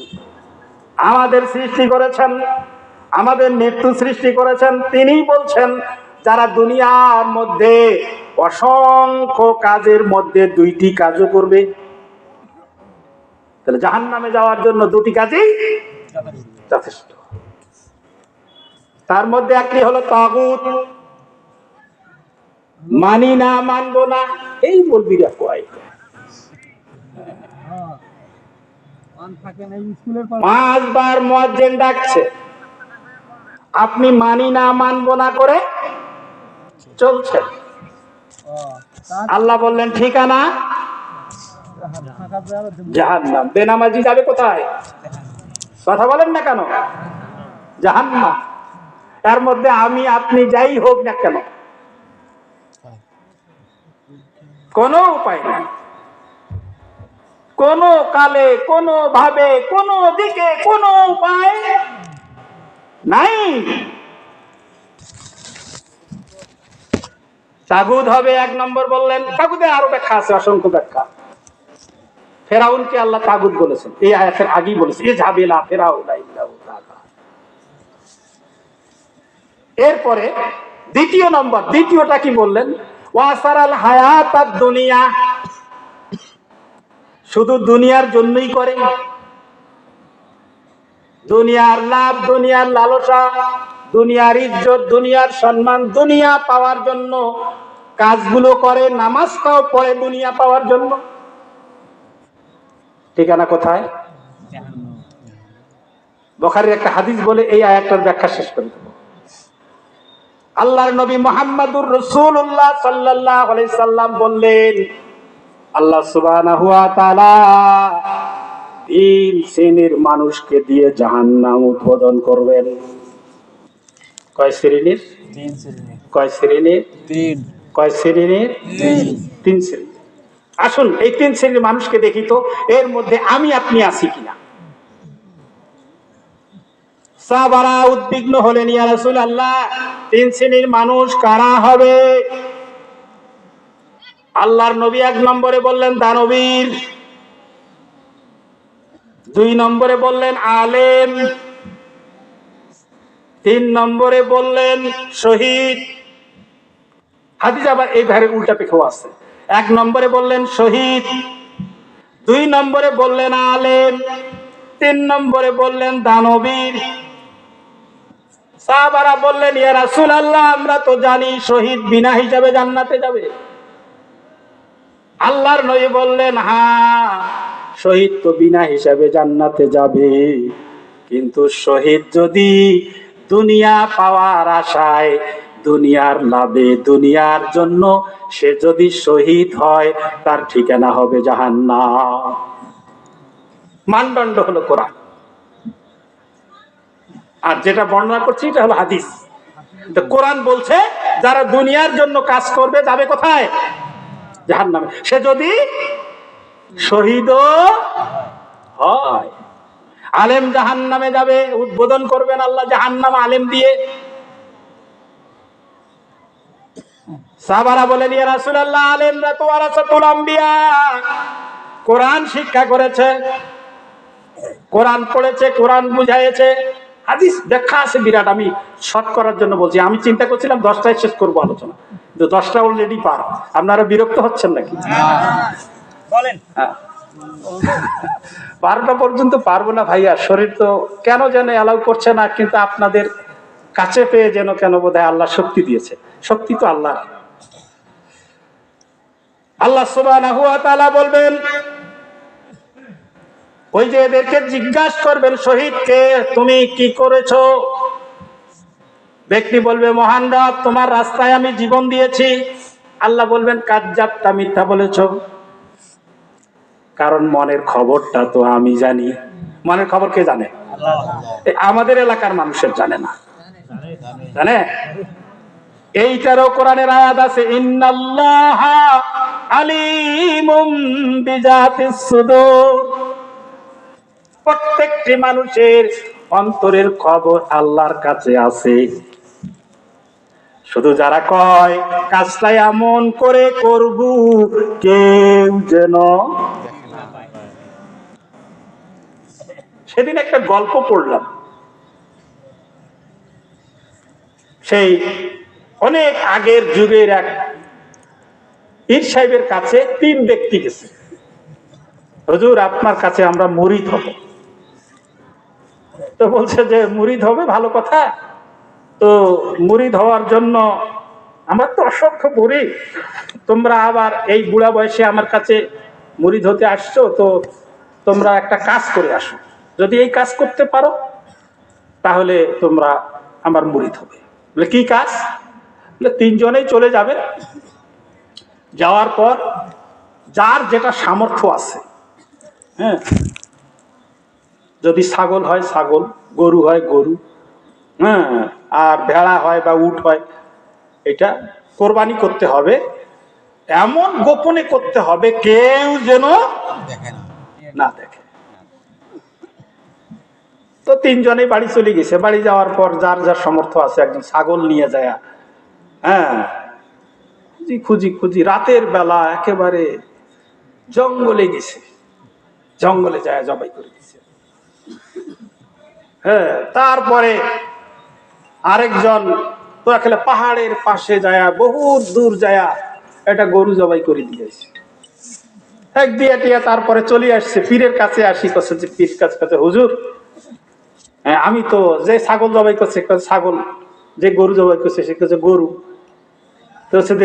আমাদের সৃষ্টি করেছেন, আমাদের মৃত্যু সৃষ্টি করেছেন। তিনি বলছেন যারা দুনিয়ার মধ্যে অসংখ্য কাজের মধ্যে দুইটি কাজও করবে, তাহলে জাহান্নামে যাওয়ার জন্য দুটি কাজই যথেষ্ট। তার মধ্যে একটি হলো তাগুত, মানি না, মানবো না, এই বলবি রে কয়। 5 বার মুয়াজ্জিন ডাকছে, আপনি মানি না মানবো না করে চলছেন। আল্লাহ বললেন ঠিকানা জাহান্নাম। বেনামাজি যাবে কোথায়? কথা বলেন না কেন? জাহান্নাম। তার মধ্যে আমি আপনি যাই হোক না কেন, কোনো উপায় নাই, কোন কালে, কোন ভাবে, কোন দিকে, কোন উপায় নাই। তাগুত হবে 1 নম্বর বললেন। তাগুতের আরো ব্যাখ্যা আছে, অসংখ্য ব্যাখ্যা। ফেরাউনকে আল্লাহ তাগুত বলেছেন, এই আয়াতের আগেই বলেছে, এ ঝাবেলা ফেরাউন। এরপরে দ্বিতীয়টা কি বললেন? ওয়াসারাল হায়াতাদ দুনিয়া, শুধু দুনিয়ার জন্যই করে, দুনিয়ার লাভ, দুনিয়ার লালসা, দুনিয়ার ইজ্জত, দুনিয়ার সম্মান, দুনিয়া পাওয়ার জন্য কাজগুলো করে। নামাজটাও পড়ে দুনিয়া পাওয়ার জন্য। ঠিকানা কোথায়? বুখারীর একটা হাদিস বলে এই আয়াতটার ব্যাখ্যা শেষ করে দেব। আল্লাহর নবী মুহাম্মদুর রাসূলুল্লাহ সাল্লাল্লাহু আলাইহি সাল্লাম বললেন, আল্লাহ সুবহানাহু ওয়া তাআলা 3 শ্রেণীর মানুষকে দিয়ে জাহান্নাম উদ্বোধন করবেন। কয় শ্রেণীর? 3 শ্রেণীর। কয় শ্রেণীর? 3। কয় শ্রেণীর? 3 শ্রেণী। আসুন এই 3 শ্রেণীর মানুষকে দেখি তো এর মধ্যে আমি আপনি আছি কিনা। সাহাবারা উদ্বিগ্ন হলেন, ইয়া রাসূলুল্লাহ 3 শ্রেণীর মানুষ কারা হবে? আল্লাহর নবী 1 নম্বরে বললেন দানবীর, 2 নম্বরে বললেন আলেম, 3 নম্বরে বললেন শহীদ। হাদিস আবার এই ধারে উল্টা পেখেও আছে। 1 নম্বরে বললেন শহীদ, 2 নম্বরে বললেন আলেম, 3 নম্বরে বললেন দানবীর। সাহাবারা বললেন, ইয়া রাসূলুল্লাহ আমরা তো জানি শহীদ বিনা হিসাবে জান্নাতে যাবে। আল্লাহর নবী বললেন, হ্যাঁ শহীদ তো বিনা হিসাবে জান্নাতে যাবে, কিন্তু শহীদ যদি দুনিয়া পাওয়ার আশায়, দুনিয়ার লাভে, দুনিয়ার জন্য সে যদি শহীদ হয় তার ঠিকানা হবে জাহান্নাম। মানদণ্ড হলো কোরআন, আর যেটা বর্ণনা করছি এটা হলো হাদিস। তো কোরআন বলছে যারা দুনিয়ার জন্য কাজ করবে যাবে কোথায়? জাহান্নামে। সে যদি শহীদ হয়। আলেম জাহান্নামে যাবে, উদ্বোধন করবেন আল্লাহ জাহান্নাম আলেম দিয়ে। সাহাবারা বলেন, ইয়া রাসূলুল্লাহ আলেমরা তো ওয়ারাসাতুল আম্বিয়া, কোরআন শিক্ষা করেছে, কোরআন পড়েছে, কোরআন বুঝাইছে, হাদিস ব্যাখ্যা আছে বিরাট। আমি শর্ট করার জন্য বলছি, আমি চিন্তা করছিলাম 10টায় শেষ করবো আলোচনা, কিন্তু 10টা অলরেডি পার। আপনারা বিরক্ত হচ্ছেন নাকি? বলেন। 12টা পর্যন্ত পারবো না ভাইয়া, শরীর তো কেন যেন অ্যালাউ করছে না, কিন্তু আপনাদের কাছে পেয়ে যেন কেন বোধহয় আল্লাহ শক্তি দিয়েছে। শক্তি তো আল্লাহ। আল্লাহ সুবহানাহু ওয়া তাআলা বলবেন, ওই যে এদেরকে জিজ্ঞাসা করবেন শহীদকে, তুমি কি করেছো? ব্যক্তি বলবে, মহান রব, তোমার রাস্তায় আমি জীবন দিয়েছি। আল্লাহ বলবেন, কাজ্জাবতা, মিথ্যা বলেছো। কারণ মনের খবরটা তো আমি জানি। মনের খবর কে জানে? আমাদের এলাকার মানুষের জানে না, জানে? এইটারও কোরআনের আয়াত আছে, ইন্নাল্লাহা আলিমুম বিজাতিস সুদূর। প্রত্যেকটি মানুষের অন্তরের খবর আল্লাহর কাছে আছে। শুধু যারা কয় কাজটা এমন করে করব কেউ যেন। সেদিন একটা গল্প পড়লাম, সেই অনেক আগের যুগের এক পীর সাহেবের কাছে 3 ব্যক্তি গেছে, হুজুর আপনার কাছে আমরা মুরিদ হব। তো বলছে যে মুরিদ হবে, ভালো কথা। তো মুরিদ হওয়ার জন্য আমার তো অসংখ্য মুরিদ, তোমরা আবার এই বুড়া বয়সে আমার কাছে মুরিদ হতে আসছো, তো তোমরা একটা কাজ করে আসো, যদি এই কাজ করতে পারো তাহলে তোমরা আমার মুরিদ হবে। বলে কি কাজ? বলে 3 জনেই চলে যাবে, যাওয়ার পর যার যেটা সামর্থ্য আছে, হ্যাঁ, যদি ছাগল হয় ছাগল, গরু হয় গরু, হ্যাঁ, আর ভেড়া হয় বা উট হয়, এটা কোরবানি করতে হবে। এমন গোপনে করতে হবে কেউ যেন না দেখে। তো 3 জনেই বাড়ি চলে গেছে। বাড়ি যাওয়ার পর যার যার সামর্থ্য আছে, একজন ছাগল নিয়ে যায়, হ্যাঁ, খুঁজি খুঁজি রাতের বেলা একেবারে জঙ্গলে গেছে, জঙ্গলে যায় জবাই করে দিছে। হ্যাঁ, তারপরে আরেকজন তো একেবারে পাহাড়ের পাশে যায়, বহুত দূর যায় একটা গরু জবাই করে দিয়েছে। এক দিয়ে টিয়া তারপরে চলে আসছে পীরের কাছে। আসি করছে যে পীর কাছে, হুজুর, আমি তো যে ছাগল জবাই করছে, ছাগল, যে গরু জবাই করছে সে কাছে গরু, তো হচ্ছে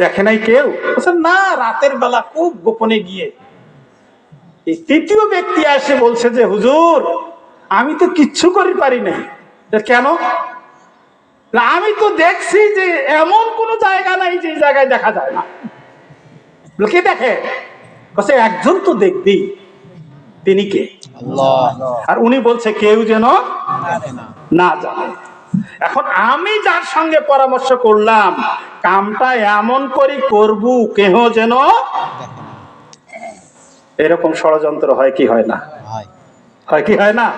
দেখে নাই কেউ? না, রাতের বেলা খুব গোপনে গিয়ে। এই 3য় ব্যক্তি আসে বলছে যে হুজুর, আমি তো কিচ্ছু করি পারি নাই। কেন? আমি তো দেখছি যে এমন কোন জায়গা নাই যে জায়গায় দেখা যায় না। কে দেখে? একজন তো দেখবি, তিনি কে? আল্লাহ। আর উনি বলছে কেউ যেন না জানে। এখন আমি যার সঙ্গে পরামর্শ করলাম, কামটা এমন করে করব কেহ যেন। এরকম ষড়যন্ত্র হয় কি হয় না? হয় কি হয় না?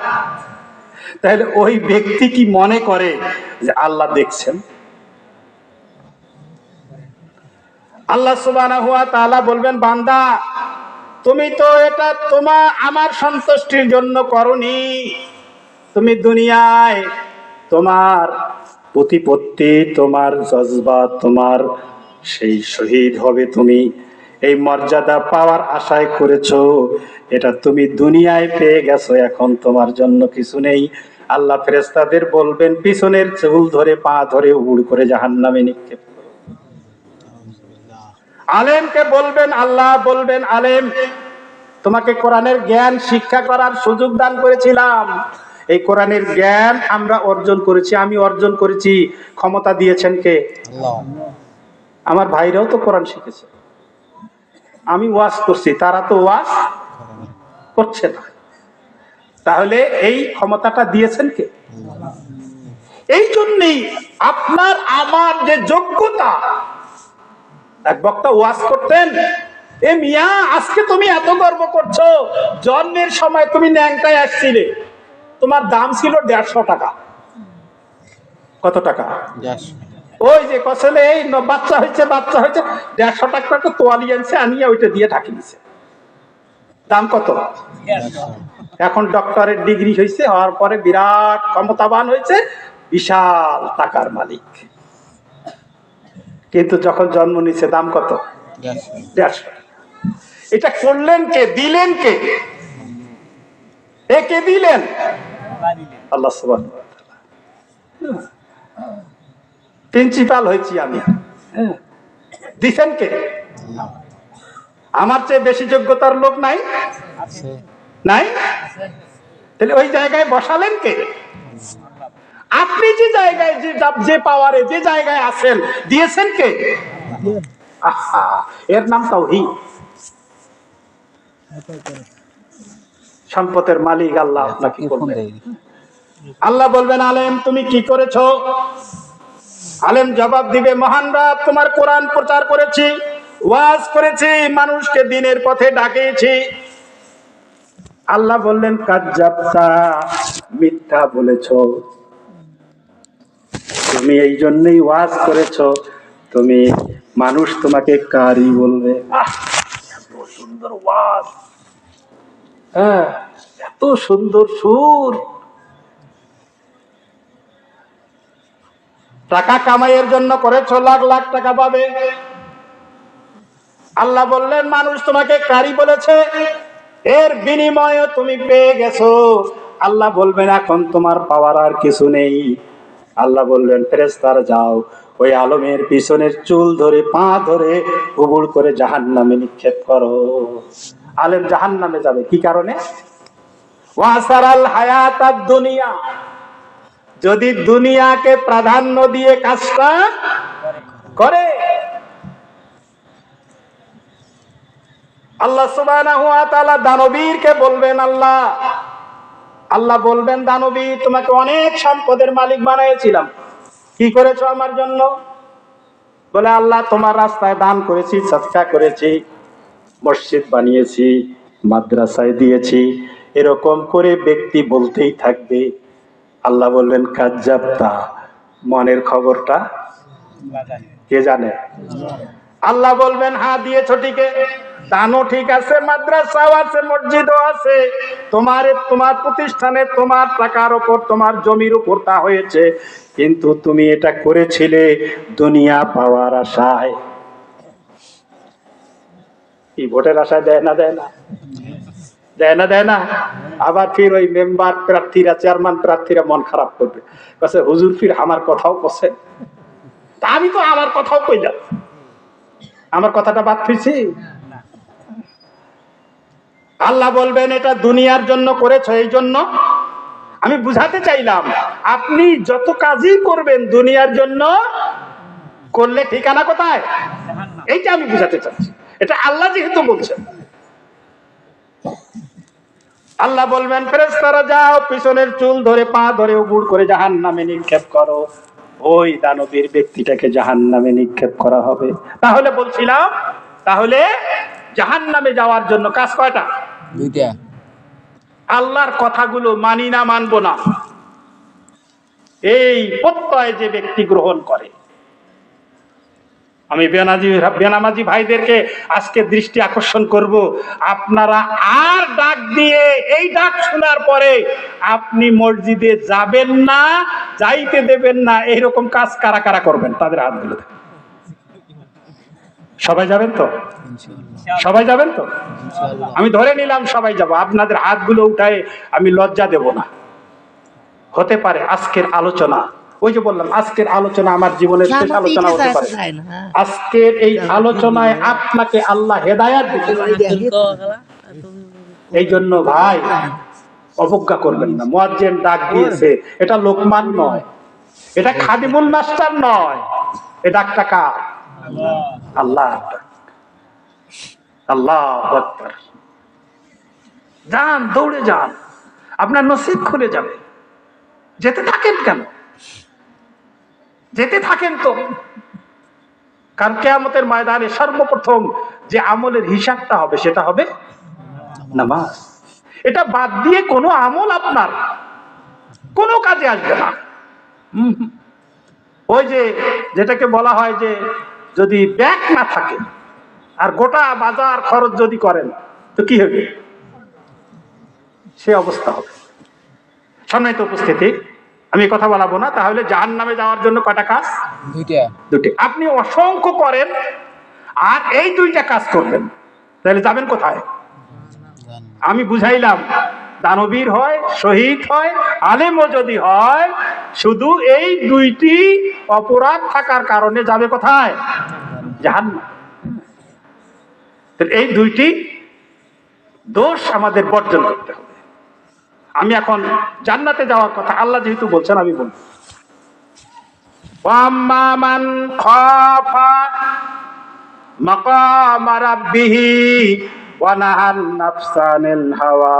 তাহলে ওই ব্যক্তি কি মনে করে যে আল্লাহ দেখছেন? আল্লাহ সুবহানাহু ওয়া তাআলা বলবেন, বান্দা, তুমি তো এটা আমার সন্তুষ্টির জন্য করনি। তুমি দুনিয়ায় তোমার প্রতিপত্তি, তোমার জজবা, তোমার সেই শহীদ হবে, তুমি এই মর্যাদা পাওয়ার আশায় করেছো, এটা তুমি দুনিয়ায় পেয়ে গেছো। এখন তোমার জন্য কিছু নেই। আল্লাহ ফেরেশতাদের বলবেন, পিছনের চুল ধরে পা ধরে উড় করে জাহান্নামে নিক্ষেপ করো। আলেমকে বলবেন, আল্লাহ বলবেন, আলেম, তোমাকে কোরআনের জ্ঞান শিক্ষা করার সুযোগ দান করেছিলাম। এই কোরআনের জ্ঞান আমরা অর্জন করেছি, আমি অর্জন করেছি। ক্ষমতা দিয়েছেন কে? আল্লাহ। আমার ভাইরাও তো কোরআন শিখেছে, আমি ওয়াজ করছি, তারা তো ওয়াজ করছে না। তাহলে এই ক্ষমতাটা দিয়েছেন কে? এই জন্যই আপনার আমার যে যোগ্যতা। এক বক্তা ওয়াজ করতেন, এ মিয়া, আজকে তুমি এত গর্ব করছো, জন্মের সময় তুমি ন্যাংটায় আসছিলে, তোমার দাম ছিল 150 টাকা। কত টাকা? ওই যে কসলে এই বাচ্চা হয়েছে 150 টাকা একটা তোয়ালি আনছে, আনিয়ে ওইটা দিয়ে ঢাকি দিছে। দাম কত? এখন ডক্টরের ডিগ্রি হয়েছে, হওয়ার পরে বিরাট ক্ষমতাবান হয়েছে, বিশাল টাকার মালিক। কিন্তু যখন জন্ম নিচ্ছে দাম কত? 150 টাকা। এটা করলেন কে? দিলেন কে? একে দিলেন আল্লাহ সুবহানাহু ওয়া তাআলা। প্রিন্সিপাল হয়েছি আমি, দিছেন কে? আমার চেয়ে বেশি যোগ্যতার লোক নাই? নাই? তাহলে ওই জায়গায় বসালেন কে? আপনি যে জায়গায় যে পাওয়ারে যে জায়গায় আছেন দিয়েছেন কে? আহা, এর নাম তাওহীদ। সম্পদের মালিক আল্লাহ আপনাকে করবেন। আল্লাহ বলবেন, আলেম তুমি কি করেছো? আলেম জবাব দিবে, মহান রব তোমার কোরআন প্রচার করেছি, ওয়াজ করেছি, মানুষকে দ্বীনের পথে ডাকিয়েছি। আল্লাহ বললেন, কাজ্জাবতা, মিথ্যা বলেছো। তুমি এই জন্যই ওয়াজ করেছো, তুমি মানুষ তোমাকে কারি বলবে। আহ, এত সুন্দর ওয়াজ, হ্যাঁ, এত সুন্দর সুর। টাকা কামাইয়ের জন্য করেছো, লাখ লাখ টাকা পাবে। আল্লাহ বললেন, মানুষ তোমাকে কারি বলেছে, এর বিনিময়ে তুমি পেয়ে গেছো। আল্লাহ বলবেন, এখন তোমার পাওয়ার আর কিছু নেই। আল্লাহ বললেন, ফেরেশতারা যাও, ওই আলমের পিছনের চুল ধরে, পা ধরে উবুড় করে জাহান্নামে নিক্ষেপ করো। আলেম জাহান্নামে যাবে কি কারণে? ওয়াসারাল হায়াতাদ দুনিয়া, যদি দুনিয়াকে প্রাধান্য দিয়ে কাজটা করে। আল্লাহ সুবহানাহু ওয়া তাআলা দানবীরকে বলবেন, আল্লাহ বলবেন, দানবীর তোমাকে অনেক সম্পদের মালিক বানিয়েছিলাম, কি করেছো আমার জন্য? বলে, আল্লাহ তোমার রাস্তায় দান করেছি, সাদকা করেছি, মসজিদ বানিয়েছি, মাদ্রাসায় দিয়েছি। এরকম করে ব্যক্তি বলতেই থাকবে। আল্লাহ বললেন, কাজ্জাবতা, মনের খবরটা কে জানে? আল্লাহ বলবেন, হ্যাঁ দিয়েছো ঠিকই, দানও ঠিক আছে, মাদ্রাসাও আছে, মসজিদও আছে, তোমার প্রতিষ্ঠানে তোমার টাকার উপর, তোমার জমির উপর তা হয়েছে, কিন্তু তুমি এটা করেছিলে দুনিয়া পাওয়ার আশায়। এই ভোটের আশায় দেয় না? দেয় না? দেয় না? দেয় না? আবার ফির ওই মেম্বার প্রার্থীরা, চেয়ারম্যান প্রার্থীরা মন খারাপ করবে, কাছে হুজুর ফির আমার কথাও কছে। তা আমি তো আমার কথাও কইলাম, আমার কথাটা বাদ ফিরছি। আল্লাহ বলবেন, এটা দুনিয়ার জন্য করেছো, এই জন্য আমি বুঝাতে চাইলাম, আপনি যত কাজই করবেন দুনিয়ার জন্য করলে ঠিকানা কোথায়? এইটা আমি বুঝাতে চাচ্ছি। এটা আল্লাহ যেহেতু বলছেন। আল্লাহ বলবেন, ফেরেশতারা যাও, পিছনের চুল ধরে, পা ধরে উবুড় করে জাহান্নামে নিক্ষেপ করো। ওই দানবীর ব্যক্তিটাকে জাহান্নামে নিক্ষেপ করা হবে। তাহলে বলছিলাম, তাহলে জাহান্নামে যাওয়ার জন্য কাজ কয়টা? দুইটা। আল্লাহর কথাগুলো মানি না, মানবো না, এই প্রত্যয় যে ব্যক্তি গ্রহণ করে। আমি বেনামাজি ভাইদেরকে আজকে দৃষ্টি আকর্ষণ করব, আপনারা আর ডাক দিয়ে, এই ডাক শোনার পরে আপনি মসজিদে যাবেন না, যাইতে দেবেন না, এইরকম কাজ কারা কারা করবেন? তাদের হাতগুলো দেখেন। সবাই যাবেন তো? সবাই যাবেন তো? আমি ধরে নিলাম সবাই যাব। আপনাদের হাতগুলো উঠায় আমি লজ্জা দেব না। হতে পারে আজকের আলোচনা, ওই যে বললাম, আজকের আলোচনা আমার জীবনের শেষ আলোচনা হতে পারে। আজকের এই আলোচনায় আপনাকে আল্লাহ হেদায়াত দিতে পারে। এই জন্য ভাই অবজ্ঞা করবেন না। মুয়াজ্জিন ডাক দিয়েছে, এটা লোকমান নয়, এটা খাদিমুল মাস্টার নয়, এই ডাকটা কার? আল্লাহ। আল্লাহু আকবার। যান, দৌড়ে যান, আপনার নসিব খুলে যাবে। যেতে থাকেন কেন? যেতে থাকেন তো। কারণ কিয়ামতের ময়দানে সর্বপ্রথম যে আমলের হিসাবটা হবে সেটা হবে নামাজ। এটা বাদ দিয়ে কোনো আমল আপনার কোনো কাজে আসবে না। ওই যে যেটাকে বলা হয় যে যদি ব্যাগ না থাকে আর গোটা বাজার খরচ যদি করেন তো কি হবে? সে অবস্থা হবে। সম্মানিত উপস্থিতি, আমি কথা বলাবো না। তাহলে জাহান্নামে যাওয়ার জন্য কয়টা কাজ? দুটি। আপনি অসংখ্য করেন আর এই দুইটা কাজ করবেন, তাহলে যাবেন কোথায়? আমি বুঝাইলাম, দানবীর হয়, শহীদ হয়, আলেমও যদি হয়, শুধু এই দুইটি অপরাধ থাকার কারণে যাবে কোথায়? জাহান্নাম। এই দুইটি দোষ আমাদের বর্জন করতে হবে। আমি এখন জান্নাতে যাওয়ার কথা আল্লাহ যেহেতু বলছেন আমি বলবো, ওয়াম্মা মান খাফা মাকাম রাব্বিহি ওয়া নাহান নাফসানিল হাওয়া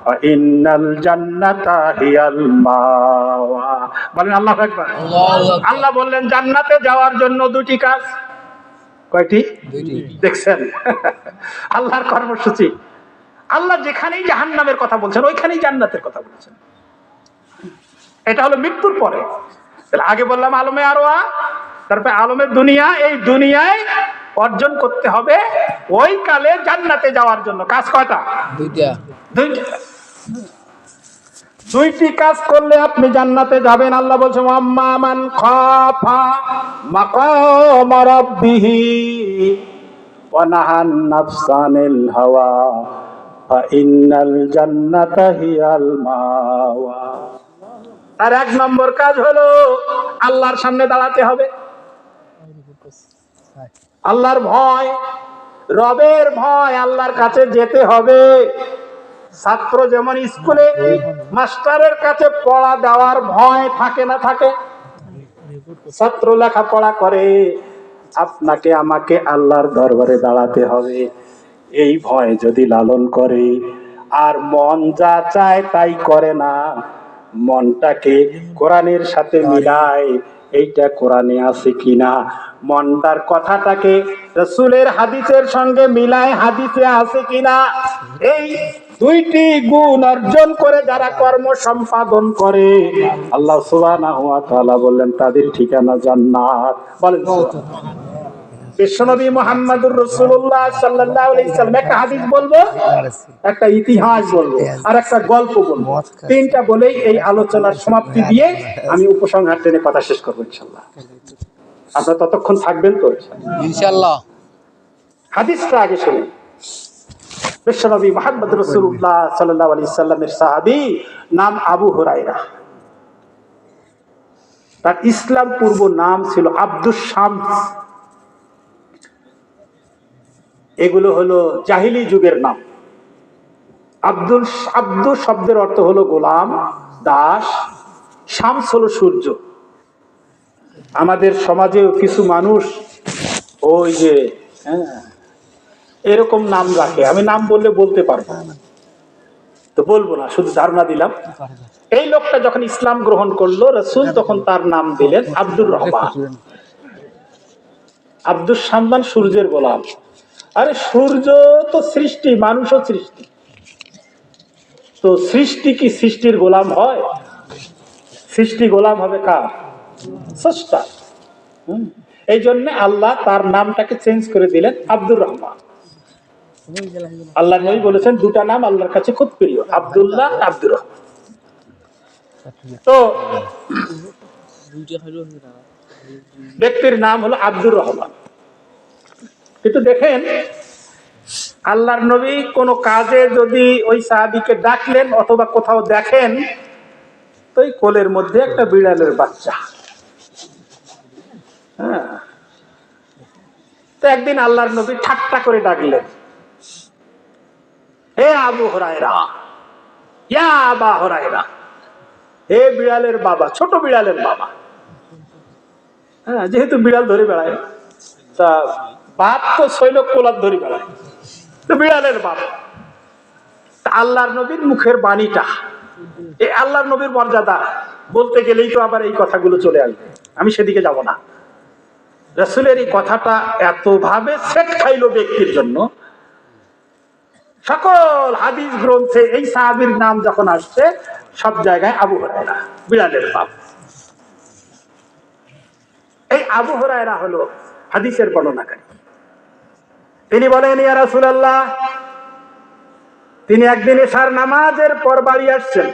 ফা ইন্নাল জান্নাতা হিয়াল মাওয়া। বলেন আল্লাহু আকবার। আল্লাহ বললেন জান্নাতে যাওয়ার জন্য দুটি কাজ। কয়টি? দেখছেন আল্লাহর কর্মসূচি। আল্লাহ যেখানেই জাহান্নামের কথা বলছেন ওইখানেই জান্নাতের কথা বলছেন। এটা হলো মৃত্যুর পরে। আগে বললাম আলমে আরওয়া, তারপরে আলমের দুনিয়া। এই দুনিয়ায় অর্জন করতে হবে ওই কালে জান্নাতে যাওয়ার জন্য কাজ কয়টা? দুইটি কাজ করলে আপনি জান্নাতে যাবেন। আল্লাহ বলছেন আম্মা মান খাফা মাকাম রাব্বিহি ওয়া নাহান নাফসানিল হাওয়া ফা ইন্নাল জান্নাতা হিয়াল মাওয়া। আর এক নম্বর কাজ হলো আল্লাহর সামনে দাঁড়াতে হবে। আল্লাহর ভয়, রবের ভয়, আল্লাহর কাছে যেতে হবে। ছাত্র যেমন স্কুলে মাস্টারের কাছে পড়া দেওয়ার ভয় থাকে না থাকে, ছাত্র লেখাপড়া করে, আপনাকে আমাকে আল্লাহর দরবারে দাঁড়াতে হবে। এই ভয় যদি লালন করে আর মন যা চায় তাই করে না, মনটাকে কোরআনের সাথে মিলায়, এইটা কোরআনে আছে কিনা, মনটার কথাটাকে রাসূলের হাদিসের সঙ্গে মিলায়, হাদিসে আছে কিনা, এই দুইটি গুণ অর্জন করে যারা কর্ম সম্পাদন করে আল্লাহ সুবহানাহু ওয়া তাআলা বললেন তাদের ঠিকানা জান্নাত। বলেন বিশ্বনবী মুহাম্মদুর রাসূলুল্লাহ সাল্লাল্লাহু আলাইহি সাল্লাম। একটা হাদিস বলবো, একটা ইতিহাস বলবো, আর একটা গল্প বলবো। তিনটা বলেই এই আলোচনার সমাপ্তি দিয়ে আমি উপসংহার টেনে কথা শেষ করবো ইনশাআল্লাহ। আপনারা ততক্ষণ থাকবেন তো ইনশাআল্লাহ। হাদিসটা আগে শুনুন। বিশ্বনবী মুহাম্মদুর রাসূলুল্লাহ সাল্লাল্লাহু আলাইহি সাল্লামের সাহাবী নাম আবু হুরায়রা। তার ইসলাম পূর্ব নাম ছিল আব্দুস শামস। এগুলো হলো জাহিলি যুগের নাম। আব্দু শব্দের অর্থ হলো গোলাম, দাস। শামস হলো সূর্য। আমাদের সমাজেও কিছু মানুষ ওই যে এরকম নাম রাখে, আমি নাম বললে বলতে পারবো তো বলবো না, শুধু ধারণা দিলাম। এই লোকটা যখন ইসলাম গ্রহণ করলো রাসূল তখন তার নাম দিলেন আব্দুর রহমান। আব্দুস শামদান সূর্যের গোলাম। আরে সূর্য তো সৃষ্টি, মানুষও সৃষ্টি, তো সৃষ্টি কি সৃষ্টির গোলাম হয়? সৃষ্টি গোলাম হবে কার? স্রষ্টা। এই জন্য আল্লাহ তার নামটাকে চেঞ্জ করে দিলেন আব্দুর রহমান। আল্লাহ নবী বলেছেন দুটা নাম আল্লাহর কাছে খুব প্রিয়, আব্দুল্লাহ, আব্দুর রহমান। তো ব্যক্তির নাম হলো আব্দুর রহমান। কিন্তু দেখেন আল্লাহর নবী কোন কাজে যদি ওই সাহাবীকে ডাকলেন অথবা কোথাও দেখেন তো এই কোলের মধ্যে একটা বিড়ালের বাচ্চা। হ্যাঁ, তো একদিন আল্লাহর নবী ঠাট্টা করে ডাকলেন, হে আবু হুরায়রা, ইয়া আবা হুরায়রা, হে বিড়ালের বাবা, ছোট বিড়ালের বাবা। হ্যাঁ, যেহেতু বিড়াল ধরে বেড়ায়, তা বাপ তো শৈলক কোলার ধরে বেড়ায়, তো বিড়ালের বাপ। আল্লাহর নবীর মুখের বাণীটা, এই আল্লাহর নবীর মর্যাদা বলতে গেলেই তো আবার এই কথাগুলো চলে আসবে, আমি সেদিকে যাব না। রাসূলের এই কথাটা এত ভাবে সেট খাইলো ব্যক্তির জন্য, সকল হাদিস গ্রন্থে এই সাহাবীর নাম যখন আসছে সব জায়গায় আবু হুরায়রা, বিড়ালের বাপ। এই আবু হুরায়রা হলো হাদিসের বর্ণনাকারী। তিনি বলেন, ইয়া রাসূলুল্লাহ, তিনি একদিন এশার নামাজের পর বাড়ি আসছেন।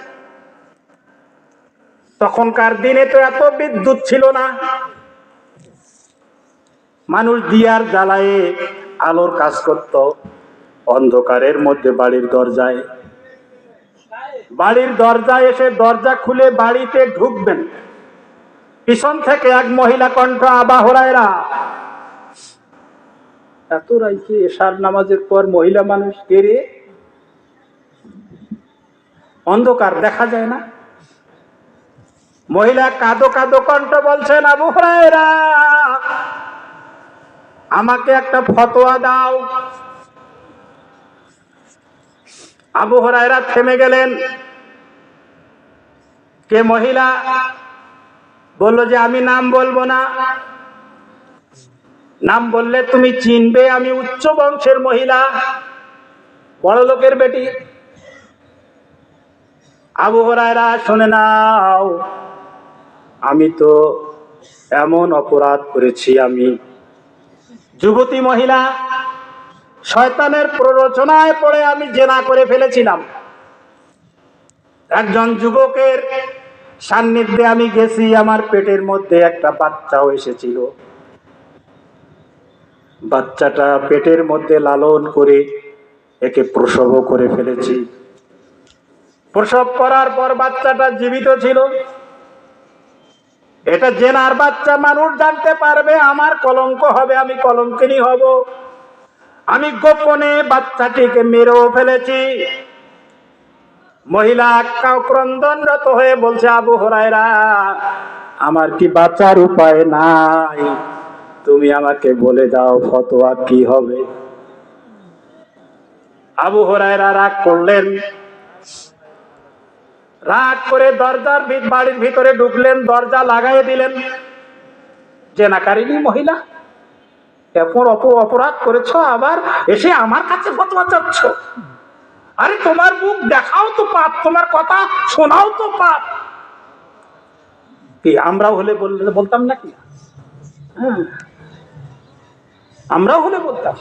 তখনকার দিনে তো এত বিদ্যুৎ ছিল না, মানুষ দিয়ার জ্বালায়ে আলোর কাজ করত। অন্ধকারের মধ্যে বাড়ির দরজায় এসে দরজা খুলে বাড়িতে ঢুকবেন, পিছন থেকে এক মহিলা কণ্ঠ, আবা হুরায়রা। এত রাইতে এশার নামাজের পর মহিলা মানুষ কে রে? অন্ধকার, দেখা যায় না। মহিলা কাঁদো কাঁদো কণ্ঠ বলছেন, আবু হুরায়রা আমাকে একটা ফতোয়া দাও। আবু হুরায়রা থেমে গেলেন। কে মহিলা? বলল যে আমি নাম বলবো না, নাম বললে তুমি চিনবে আমি উচ্চ বংশের মহিলা, বড় লোকের বেটি। আবু হুরায়রা, শুনে নাও, আমি তো এমন অপরাধ করেছি, আমি যুবতী মহিলা, শয়তানের প্ররোচনায় পড়ে আমি জেনা করে ফেলেছিলাম। একজন যুবকের সান্নিধ্যে আমি গেছি, আমার পেটের মধ্যে একটা বাচ্চাও এসেছিল। বাচ্চাটা পেটের মধ্যে লালন করে একে প্রসব করে ফেলেছি। প্রসব করার পর বাচ্চাটা জীবিত ছিল। এটা জেনার বাচ্চা, মানুষ জানতে পারবে, আমার কলঙ্ক হবে, আমি কলঙ্কিনী হব। আমি গোপনে বাচ্চাটিকে মেরেও ফেলেছি। মহিলা ক্রন্দনরত হয়ে বলছে, আবু হুরায়রা আমার কি বাঁচার উপায় নাই? তুমি আমাকে বলে দাও ফতোয়া কি হবে। আবু হুরায়রা রাগ করলেন। রাগ করে বাড়ির ভিতরে ঢুকলেন, দরজা লাগাই দিলেন। জেনাকারিনী মহিলা, এরপর অপরাধ করেছো, আবার এসে আমার কাছে ফতোয়া চাচ্ছ? আরে তোমার মুখ দেখাও তো পাপ, তোমার কথা শোনাও তো পাপ। কি আমরাও হলে বলতাম নাকি? হ্যাঁ, আমরাও হলে বলতাম।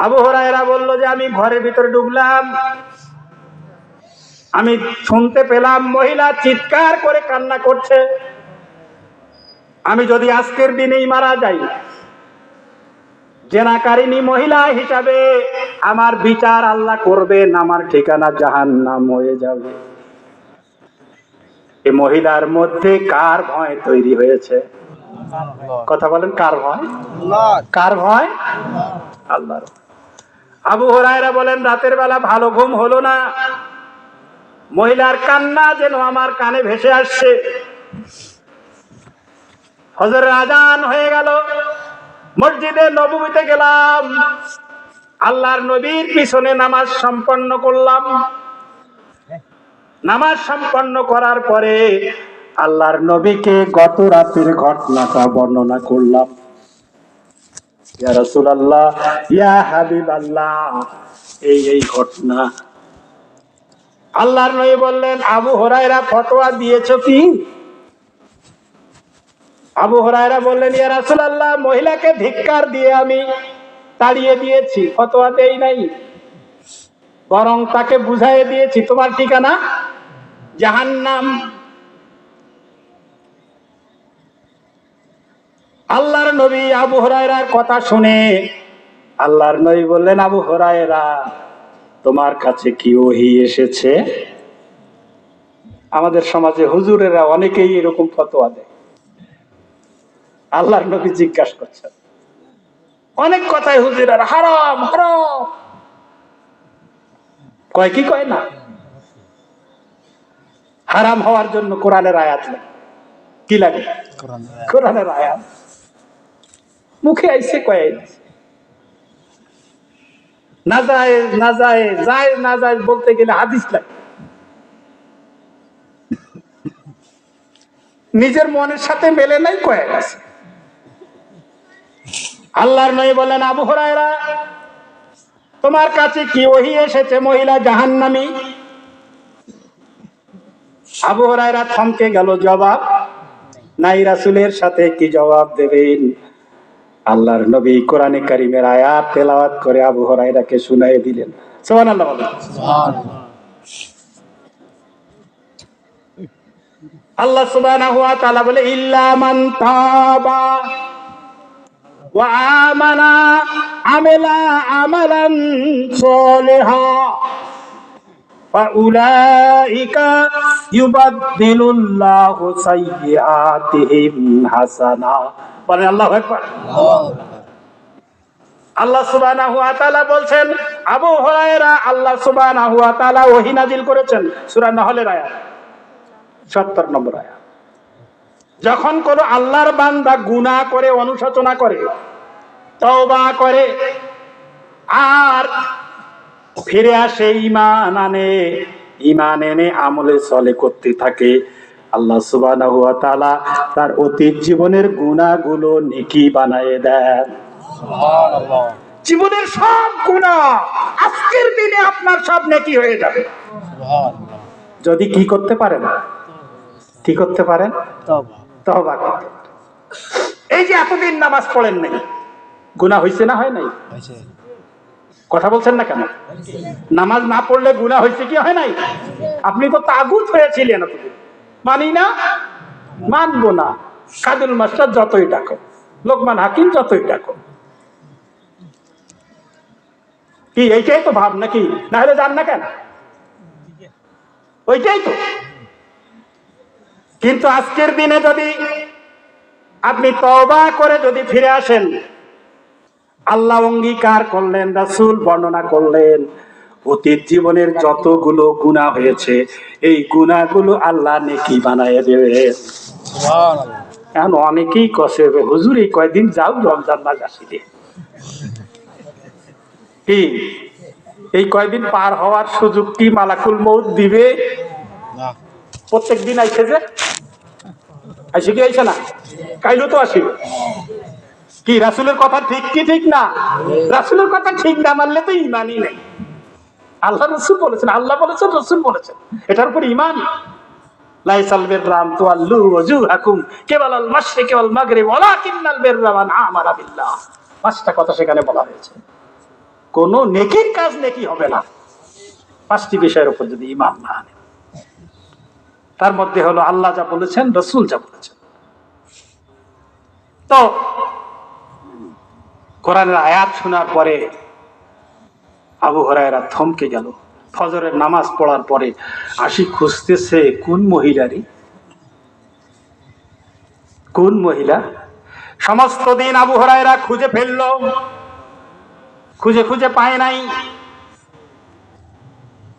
আবু হুরায়রা বলল যে আমি ঘরের ভিতরে ঢুকলাম, আমি শুনতে পেলাম মহিলা চিৎকার করে কান্না করছে। আমি যদি আজকের দিনেই মারা যাই, জেনাকারিনী মহিলা হিসাবে আমার বিচার আল্লাহ করবেন, আমার ঠিকানা জাহান্নাম হয়ে যাবে। এই মহিলার মধ্যে কার ভয় তৈরি হয়েছে? কথা বলেন, কার ভয়? কার ভয়? আল্লাহর। আবু হুরায়রা বলেন, রাতের বেলা ভালো ঘুম হলো না। মহিলার কান্না যেন আমার কানে ভেসে আসছে। ফজরের আজান হয়ে গেল, মসজিদে নববীতে গেলাম, আল্লাহর নবীর পিছনে নামাজ সম্পন্ন করলাম। নামাজ সম্পন্ন করার পরে আল্লাহর নবীকে গত রাতের ঘটনাটা বর্ণনা করলাম। ইয়া রাসূলুল্লাহ, ইয়া হাবিবাল্লাহ, এই ঘটনা। আল্লাহর নবী বললেন, আবু হুরায়রা ফতোয়া দিয়েছো কি? আবু হুরায়রা বললেন, ইয়া রাসূলুল্লাহ, মহিলাকে ধিক্কার দিয়ে আমি তাড়িয়ে দিয়েছি, ফতোয়া দেই নাই, বরং তাকে বুঝাইয়ে দিয়েছি তোমার ঠিকানা জাহান্নাম। আল্লাহর নবী আবু হুরায়রার কথা শুনে আল্লাহর নবী বললেন, আবু হুরায়রা, তোমার কাছে কি ওহী এসেছে? আমাদের সমাজে হুজুরেরা অনেকেই এরকম ফতোয়া দেয়। আল্লাহর নবী জিজ্ঞাসা করছেন, অনেক কথাই হুজুরেরা হারাম হারাম কয়, কি কয় না? হারাম হওয়ার জন্য কোরআনের আয়াত লাগে। কি লাগে? কোরআনের আয়াত। মুখে আইছে কয় আইছে। না যায় না যায়, যায় না যায় বলতে গেলে হাদিস লাগে। নিজের মনের সাথে মেলে নাই, কয়ে গেছে। আল্লাহর নবী বলেন, আবু হুরায়রা, তোমার কাছে কি ওহী এসেছে মহিলা জাহান্নামী? আবু হুরায়রা থমকে গেল, জবাব নাই। রাসূলের সাথে কি জবাব দেবেন? আল্লাহর নবী কোরআনে কারীমের আয়াত তেলাওয়াত করে আবু হুরায়রাকে শুনাইয়ে দিলেন। সুবহানাল্লাহ। আল্লাহ সুবহানাহু ওয়া তাআলা বলে, ইল্লা মান তাবা ওয়া আমানা আমিলা আমালান সলিহা ফাউলাইকা ইউবাদদিলুল্লাহু সাইয়্যাতিহিম হাসানা। বলেন আল্লাহু আকবার। আল্লাহ সুবহানাহু ওয়া তাআলা বলছেন, আবু হুরায়রা আল্লাহ সুবহানাহু ওয়া তাআলা ওহী নাযিল করেছেন, সূরা নহলের আয়াত ৭০ নম্বর আয়াত। যখন কোন আল্লাহর বান্দা গুনাহ করে, অনুশোচনা করে, তওবা করে, আর ফিরে আসে, ঈমান এনে আমলে সলে করতে থাকে, আল্লাহ সুবহানাহু ওয়া তাআলা তার অতীত জীবনের গুনাহগুলো নেকি বানায়ে দেন। সুবহানাল্লাহ। জীবনের সব গুনাহ আজকের দিনে আপনার সব নেকি হয়ে যাবে। সুবহানাল্লাহ। যদি কি করতে পারেন? কি করতে পারেন? তওবা করতে পারেন। এই যে এতদিন নামাজ পড়েন নাই, গুনাহ হইছে না হয় নাই? হইছে। কথা বলছেন না কেন? নামাজ না পড়লে গুনাহ হইছে কি হয় নাই? আপনি তো তাগুত হয়েছিলেন এতদিন। মানি না, মানবো না, কাজল মাস্টার যতই ডাকো, লোকমান হাকিম যতই ডাকো, কি এইটাই তো ভাব নাকি? না হলে যান না কেন? ওইটাই তো। কিন্তু আজকের দিনে যদি আপনি তওবা করে যদি ফিরে আসেন, আল্লাহ অঙ্গীকার করলেন, রাসূল বর্ণনা করলেন, অতীত জীবনের যতগুলো গুনাহ হয়েছে এই গুনাহগুলো আল্লাহ নেকি বানায় দেবে। সুবহানাল্লাহ। এখন অনেকেই কসে, হুজুর এই কয়দিন যাও রমজান মাস আসিলে, কি এই কয়দিন পার হওয়ার সুযোগ কি মালাকুল মউত দিবে? না। প্রত্যেকদিন আইছে যে, আইছে কি আইছে না? কাইলো তো আসিবে। কি রাসূলের কথা ঠিক কি ঠিক না? রাসূলের কথা ঠিক না মানলে তো ঈমানই নাই। আল্লাহ রাসূল বলেছেন, আল্লাহ বলেছেন, রাসূল বলেছেন, এটার উপর ঈমান। লাইসাল বিররা আন তুআল্লু ওয়াজুহাকুম কিবালাল মাশরিকি ওয়াল মাগরিব ওয়ালাকিন্নাল বিররা মান আমানা বিল্লাহ। পাঁচটা কথা সেখানে বলা হয়েছে। কোন নেকির কাজ নেকি হবে না পাঁচটি বিষয়ের উপর যদি ঈমান না আনে। তার মধ্যে হলো আল্লাহ যা বলেছেন, রাসূল যা বলেছেন। তো কোরআনের আয়াত শোনার পরে আবু হুরায়রা থমকে গেল। ফজরের নামাজ পড়ার পরে আসি খুঁজতেছে কোন মহিলারই, কোন মহিলা। সমস্ত দিন আবু হুরায়রা খুঁজে ফেলল, খুঁজে খুঁজে পায় নাই।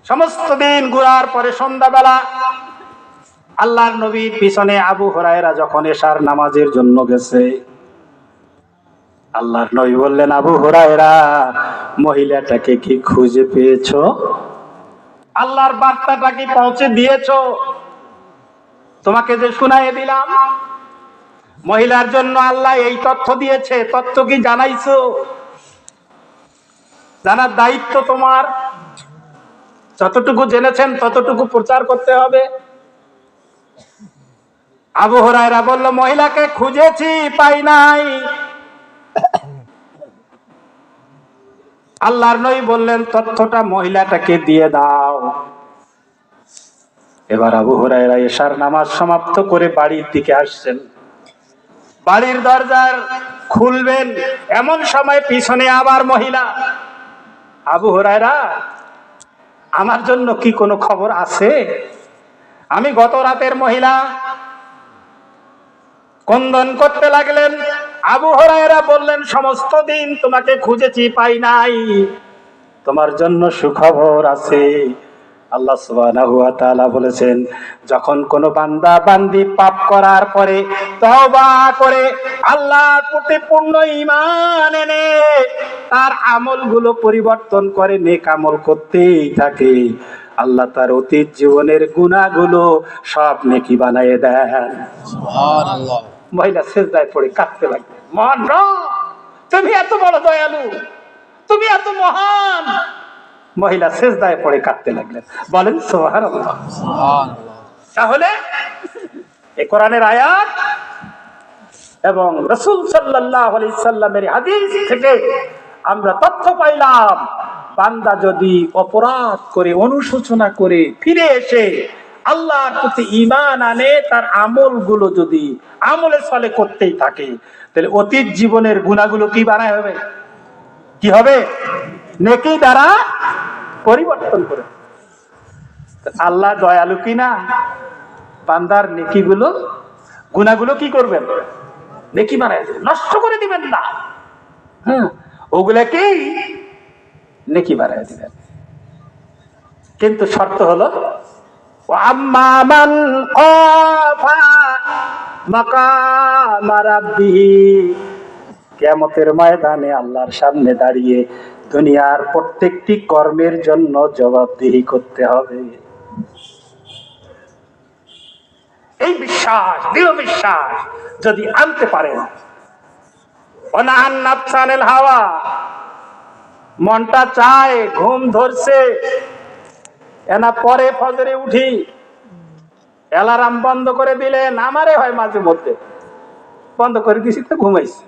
সমস্ত দিন ঘোরার পরে সন্ধ্যাবেলা আল্লাহর নবীর পিছনে আবু হুরায়রা যখন এশার নামাজের জন্য গেছে, আল্লাহর নবী বললেন, আবু হুরায়রা মহিলাটাকে কি খুঁজে পেয়েছো? আল্লাহর বার্তাটা কি পৌঁছে দিয়েছো? তোমাকে যে শুনাইয়ে দিলাম, মহিলার জন্য আল্লাহ এই তথ্য দিয়েছে, তথ্য কি জানাইছো? জানার দায়িত্ব তোমার। যতটুকু জেনেছেন ততটুকু প্রচার করতে হবে। আবু হুরায়রা বলল, মহিলাকে খুঁজেছি, পাই নাই। আল্লাহর নবী বললেন, তথ্যটা মহিলাটাকে দিয়ে দাও। এবার আবু হুরায়রা এশার নামাজ সমাপ্ত করে বাড়ির দিকে আসছেন। বাড়ির দরজার খুলবেন এমন সময় পিছনে আবার মহিলা। আবু হুরায়রা, আমার জন্য কি কোনো খবর আছে? আমি গত রাতের মহিলা। ক্রন্দন করতে লাগলেন। আবু হুরায়রা বললেন, সমস্ত দিন তোমাকে খুঁজেছি, পাই নাই। তোমার জন্য সুখবর আছে। আল্লাহ সুবহানাহু ওয়া তাআলা বলেছেন, যখন কোন বান্দা বান্দি পাপ করার পরে তওবা করে আল্লাহর প্রতি পূর্ণ ঈমান এনে তার আমলগুলো পরিবর্তন করে নেক আমল করতেই থাকে, আল্লাহ তার অতীত জীবনের গুনাহগুলো সব নেকি বানায়ে দেন। সুবহানাল্লাহ। মহিলা সিজদায় পড়ে কাঁদতে লাগলেন, মহান রব, তুমি এত বড় দয়ালু, তুমি এত মহান। মহিলা সিজদায় পড়ে কাঁদতে লাগলেন। বলেন সুবহানাল্লাহ। সুবহানাল্লাহ। তাহলে এই কোরআনের আয়াত এবং রাসূল সাল্লাল্লাহু আলাইহি সাল্লামের হাদিস থেকে আমরা তথ্য পাইলাম, বান্দা যদি অপরাধ করে, অনুশোচনা করে ফিরে এসে আল্লাহর প্রতি ঈমান আনে, তার আমলগুলো যদি আমলে সলে করতেই থাকে, তাহলে অতীত জীবনের গুনাহগুলো কি বানায় হবে? কি হবে? নেকি দ্বারা পরিবর্তন করে। আল্লাহ দয়ালু কিনা? বান্দার নেকিগুলো, গুনাহগুলো কি করবেন? নেকি বানায় দেবেন, নষ্ট করে দিবেন না। হ্যাঁ, ওগুলাকেই নেকি বাড়ায় দিবেন। কিন্তু শর্ত হলো আম্মা মান খাফা মাকামা রাব্বিহি, কিয়ামতের ময়দানে আল্লাহর সামনে দাঁড়িয়ে দুনিয়ার প্রত্যেকটি কর্মের জন্য জবাবদিহি করতে হবে। এই বিশ্বাস, দৃঢ় বিশ্বাস যদি আনতে পারেন, অনাহান নাফসানিল হাওয়া, মনটা চায়, ঘুম ধরছে, এনা পরে ফজরে উঠি, অ্যালার্ম বন্ধ করে দিলেন, আমারে হয় মাঝে মধ্যে বন্ধ করে দিছি তো ঘুমাইছি।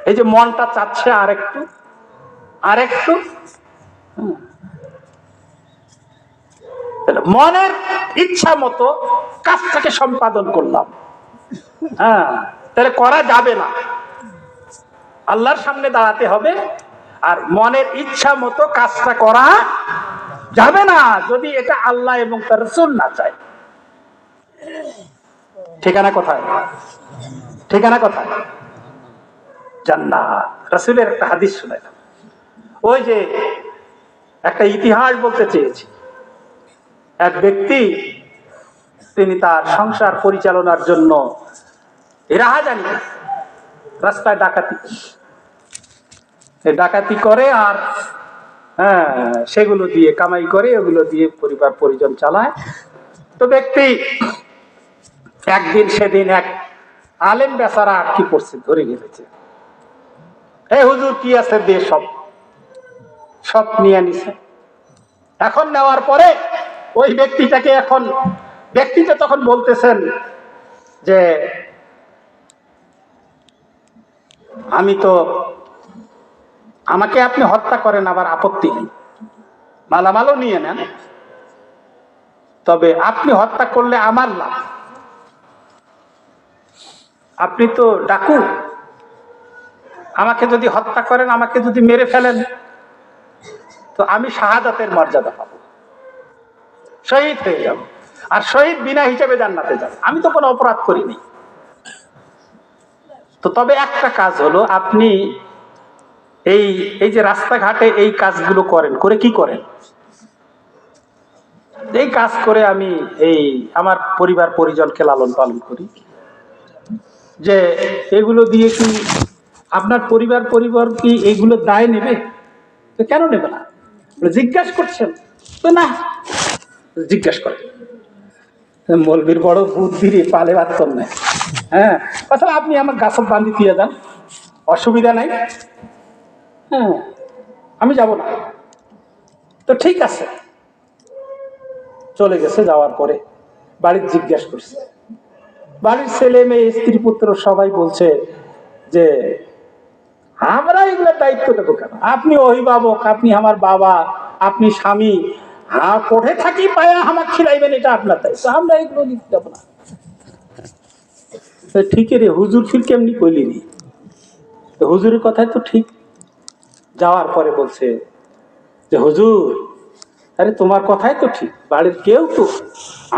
এই যে মনটা চাচ্ছে আরেকটু আরেকটু, মনের ইচ্ছা মতো কাজটাকে সম্পাদন করলাম, হ্যাঁ, তাহলে করা যাবে না। আল্লাহর সামনে দাঁড়াতে হবে, আর মনের ইচ্ছা মতো কাজটা করা যাবে না যদি এটা আল্লাহ এবং তার রাসূল না চায়। ঠিকানা কোথায়? ঠিকানা কোথায়? জান্নাত। রাসূলের একটা হাদিস শুনাইলাম। ওই যে একটা ইতিহাস বলতে চেয়েছি। এক ব্যক্তি, তিনি তার সংসার পরিচালনার জন্য রাহাজানি, রাস্তায় ডাকাতি করে, আর হ্যাঁ, সেগুলো দিয়ে কামাই করে, ওগুলো দিয়ে পরিবার পরিজন চালায়। তো ব্যক্তি একদিন, সেদিন এক আলেম বেচারা কি করছে, ধরে গেছে, হে হুজুর কি আছে দে, সব নিয়ে নিছে। এখন নেওয়ার পরে ওই ব্যক্তিটা তখন বলতেছেন যে আমাকে আপনি হত্যা করেন, আবার আপত্তি নেই, মালামালও নিয়ে নেন, তবে আপনি হত্যা করলে আমার লাভ। আপনি তো ডাকু, আমাকে যদি হত্যা করেন, আমাকে যদি মেরে ফেলেন, তো আমি শাহাদাতের মর্যাদা পাবো, শহীদ হয়ে যাব, আর শহীদ বিনা হিসেবে জান্নাতে যাব, আমি তো কোনো অপরাধ করিনি। তো তবে একটা কাজ হলো, আপনি এই যে রাস্তাঘাটে এই কাজগুলো করেন, করে কি করেন? এই কাজ করে আমি আমার পরিবার পরিজনকে লালন পালন করি, যে এগুলো দিয়ে কি আপনার পরিবার কি এইগুলো দায় নেবে? তো কেন নেবে না? জিজ্ঞাসা করছেন তো, না জিজ্ঞাসা করে। মৌলবীর বড় বুদ্ধির পালে বাত্তর নেই। হ্যাঁ, আসলে আপনি আমার গাছত বান্ধি দিয়ে যান, অসুবিধা নাই, হ্যাঁ, আমি যাব না। তো ঠিক আছে, চলে গেছে। যাওয়ার পরে বাড়ির জিজ্ঞাসা করছে, বাড়ির ছেলে মেয়ে স্ত্রী পুত্র সবাই বলছে যে আমরা এগুলোর দায়িত্ব নেবো কেন? আপনি অভিভাবক, আপনি আমার বাবা, আপনি স্বামী, কোঠে থাকি পায়া আমার খিলাইবেন, এটা আপনার দায়িত্ব, আমরা এগুলো নিতে যাবো না। ঠিক রে হুজুর, ফির কেমনি কইলি নি? হুজুরের কথাই তো ঠিক। যাওয়ার পরে বলছে যে হুজুর, আরে তোমার কথাই তো ঠিক, বাড়ির কেউ তো,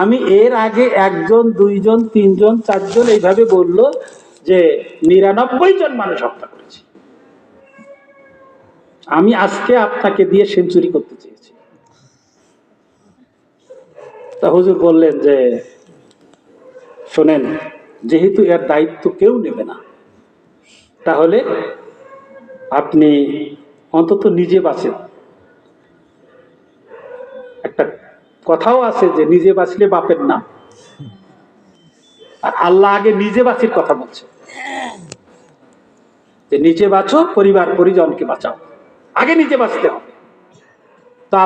আমি এর আগে 1 জন 2 জন 3 জন 4 জন এইভাবে বললো যে 99 জন মানুষ হত্যা করেছি, আমি আজকে আপনাকে দিয়ে সেঞ্চুরি করতে চেয়েছি। তা হুজুর বললেন যে শোনেন, যেহেতু এর দায়িত্ব কেউ নেবে না, তাহলে আপনি অন্তত নিজে বাঁচেন। একটা কথাও আছে যে নিজে বাঁচলে বাপের নাম, আর আল্লাহ আগে নিজে বাঁচির কথা বলছে, যে নিজে বাঁচো, পরিবার পরিজনকে বাঁচাও, আগে নিজে বাঁচতে হবে। তা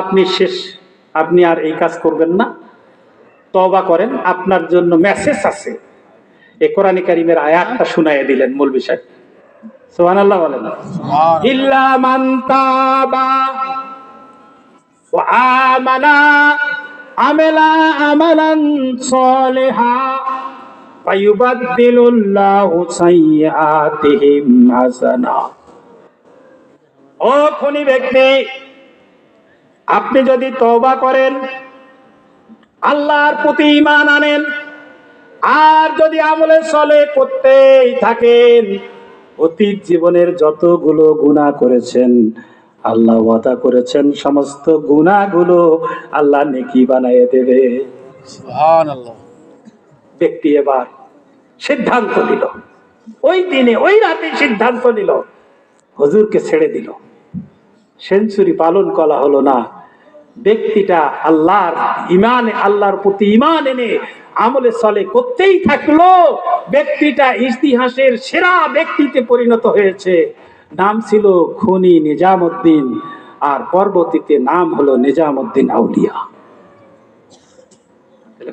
আপনি আর এই কাজ করবেন না, তওবা করেন। আপনার জন্য মেসেজ আছে, এই কোরআন কারীমের আয়াতটা শুনাইয়া দিলেন মৌলভী সাহেব। সুবহানাল্লাহ বলেন। ইল্লা মান তাবা ওয়া আমানা আমিলা আমালান সালিহা ফায়ুবাদদিলুল্লাহু সাইয়্যাতিহিম হাসানাত। ও খুনি ব্যক্তি, আপনি যদি তওবা করেন, আল্লাহর প্রতি ঈমান আনেন, আর যদি আমলে সলে করতেই থাকেন, অতীত জীবনের যতগুলো গুনাহ করেছেন আল্লাহ ওয়াদা করেছেন সমস্ত গুনাহগুলো আল্লাহ নেকি বানিয়ে দেবে। সুবহানাল্লাহ। ব্যক্তি এবার সিদ্ধান্ত নিল, ওই দিনে ওই রাতে সিদ্ধান্ত নিল, হুজুরকে ছেড়ে দিল। সেঞ্চুরি পালন করা হলো না। ব্যক্তিটা আল্লাহর প্রতি ঈমান এনে আমলে চলে করতেই থাকলো। ব্যক্তিটা ইতিহাসের সেরা ব্যক্তিতে পরিণত হয়েছে। নাম ছিল খুনি নিজামউদ্দিন, আর পরবর্তীতে নাম হলো নিজামউদ্দিন আউলিয়া।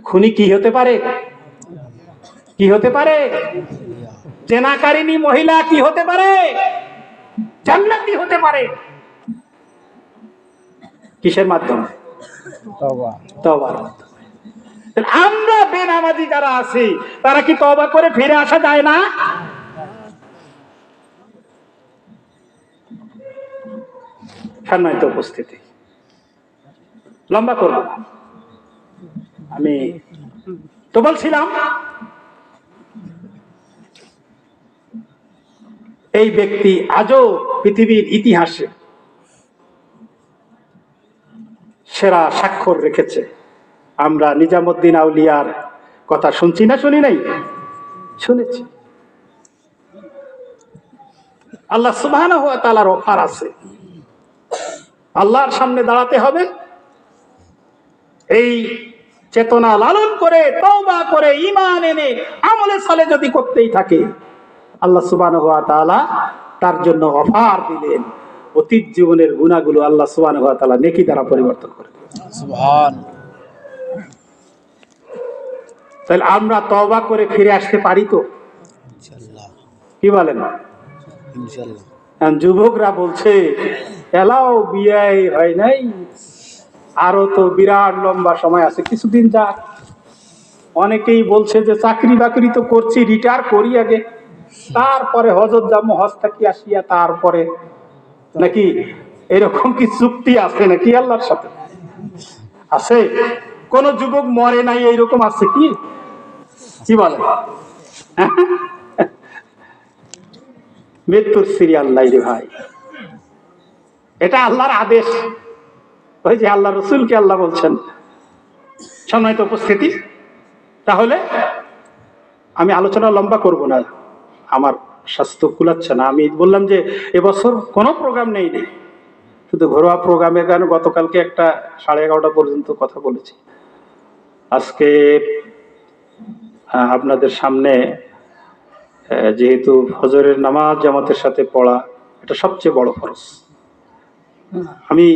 খুনি কি হতে পারে? কি হতে পারে? জেনাকারিনী মহিলা কি হতে পারে? জান্নাতি হতে পারে। কিসের মাধ্যমে? তওবার মাধ্যমে। আমরা বেনামাজি যারা আছি তারা কি তওবা করে ফিরে আসা যায় না? সম্মানিত উপস্থিতি, লম্বা করব না। আমি তো বলছিলাম এই ব্যক্তি আজও পৃথিবীর ইতিহাসে সেরা স্বাক্ষর রেখেছে। আমরা নিজামউদ্দিন আউলিয়ার কথা শুনছি না শুনি নাই? শুনেছি। আল্লাহ সুবহানাহু ওয়া তাআলার অফার আছে। আল্লাহর সামনে দাঁড়াতে হবে, এই চেতনা লালন করে তওবা করে ঈমান এনে আমলে সালে যদি করতেই থাকে, আল্লাহ সুবহানাহু ওয়া তাআলা তার জন্য অফার দিলেন। অতীত জীবনের গুনাহগুলো আল্লাহ সুবহানাহু ওয়া তাআলা নেকি দ্বারা পরিবর্তন করে দিবেন। সুবহানাল্লাহ। তাহলে আমরা তওবা করে ফিরে আসতে পারি তো? ইনশাআল্লাহ। কি বলেন? ইনশাআল্লাহ। যুবকরা বলছে এলাও বিয়ে হয় নাই, আরো তো বিরাট লম্বা সময় আছে, কিছুদিন যাক। অনেকেই বলছে যে চাকরি বাকরি তো করছি, রিটায়ার করি আগে, তারপরে হজত যাবো, হজ থাকি আসিয়া তারপরে, নাকি এরকম কি চুক্তি আছে নাকি আল্লাহর সাথে? আছে? কোন যুবক মরে নাই এইরকম আছে কি? কি বলে? মৃত্যুর সিরিয়াল নাই রে ভাই, এটা আল্লাহর আদেশ। ওই যে আল্লাহ রসুলকে আল্লাহ বলছেন। সম্মানিত উপস্থিতি, তাহলে আমি আলোচনা লম্বা করব না, আমার স্বাস্থ্য কুলাচ্ছে না। আমি বললাম যে এবছর কোনো প্রোগ্রাম নেই, শুধু ঘরোয়া প্রোগ্রামের কারণে গতকালকে একটা 11:30 পর্যন্ত কথা বলেছি। আজকে আপনাদের সামনে যেহেতু ফজরের নামাজ জামাতের সাথে পড়া এটা সবচেয়ে বড় ফরজ, আমি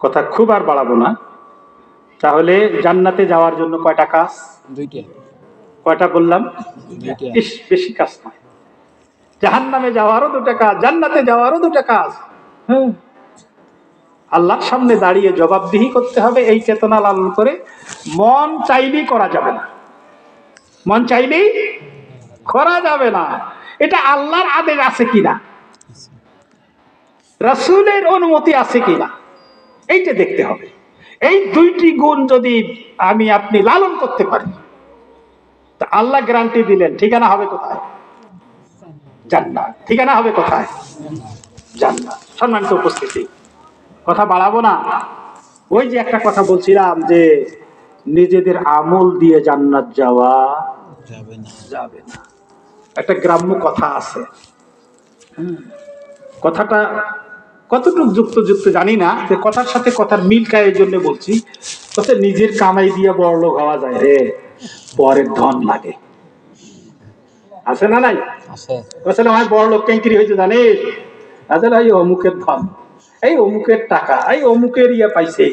কথা খুব আর বাড়াবো না। তাহলে জান্নাতে যাওয়ার জন্য কয়টা কাজ? দুইটা। কয়টা বললাম? দুইটা। ইস, বেশি কাজ নয়। জাহান্নামে যাওয়ারও 2টা কাজ, জান্নাতে যাওয়ারও 2টা কাজ। আল্লাহর সামনে দাঁড়িয়ে জবাবদিহি করতে হবে। এই চেতনা লালন করে মন চাইলেই করা যাবে না, মন চাইলেই করা যাবে না। এটা আল্লাহর আদেশ আছে কিনা, রাসূলের অনুমতি আছে কিনা, এইটা দেখতে হবে। এই 2টি গুণ যদি আমি আপনি লালন করতে পারি, তা আল্লাহ গ্যারান্টি দিলেন ঠিকানা হবে কোথায়? জান্নাত। ঠিকানা হবে কোথায়? জান্নাত। সম্মানিত উপস্থিতি, কথা বাড়াবো না। ওই যে একটা কথা বলছিলাম যে নিজেদের আমল দিয়ে জান্নাত যাওয়া যাবে না। একটা গ্রাম্য কথা আছে, কথাটা কতটুকু যুক্ত জানি না, যে কথার সাথে কথার মিল খায় এই জন্য বলছি। কথা নিজের কামাই দিয়ে বড়লোক হওয়া যায় রে, পরের ধন লাগে। আছে না নাই? আসলে আমার বড়লোক কেঙ্কিরি হয়েছে জানিস, আসলে এই অমুকের ধন, এই অমুকের টাকা, এই অমুকের ইয়া পাইছে।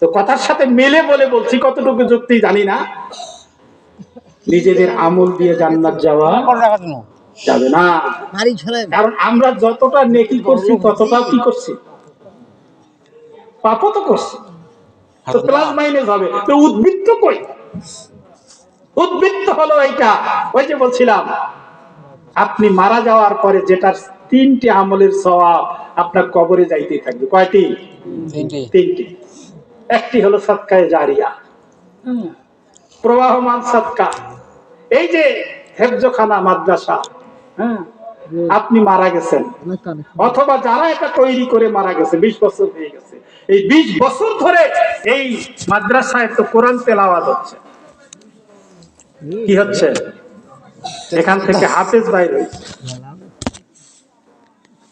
তো কথার সাথে মেলে বলে বলছি, কতটুকু যুক্তি জানি না। নিজেদের আমল দিয়ে জান্নাত যাওয়া যাবে না, কারণ আমরা যতটা নেকি করছি ততটাও কি করছি? পাপও তো করছি। তো প্লাস মাইনাস হবে, তো উদ্বৃত্ত কই? উদ্বৃত্ত হলো এইটা। ওই যে বলছিলাম, আপনি মারা যাওয়ার পরে যেটার 3টি আমলের সওয়াব আপনার কবরে যাইতেই থাকবে। কয়টি? 3টি। একটি হলো সাদকায়ে জারিয়া, প্রবাহমান সাদকা। এই যে হেফজখানা মাদ্রাসা, হ্যাঁ, আপনি মারা গেছেন অথবা যারা এটা তৈরি করে মারা গেছে, 20 বছর হয়ে গেছে, এই 20 বছর ধরে এই মাদ্রাসায় তো কোরআন তেলাওয়াত হচ্ছে। কি হচ্ছে? এখান থেকে হাফেজ বাইর হয়েছে।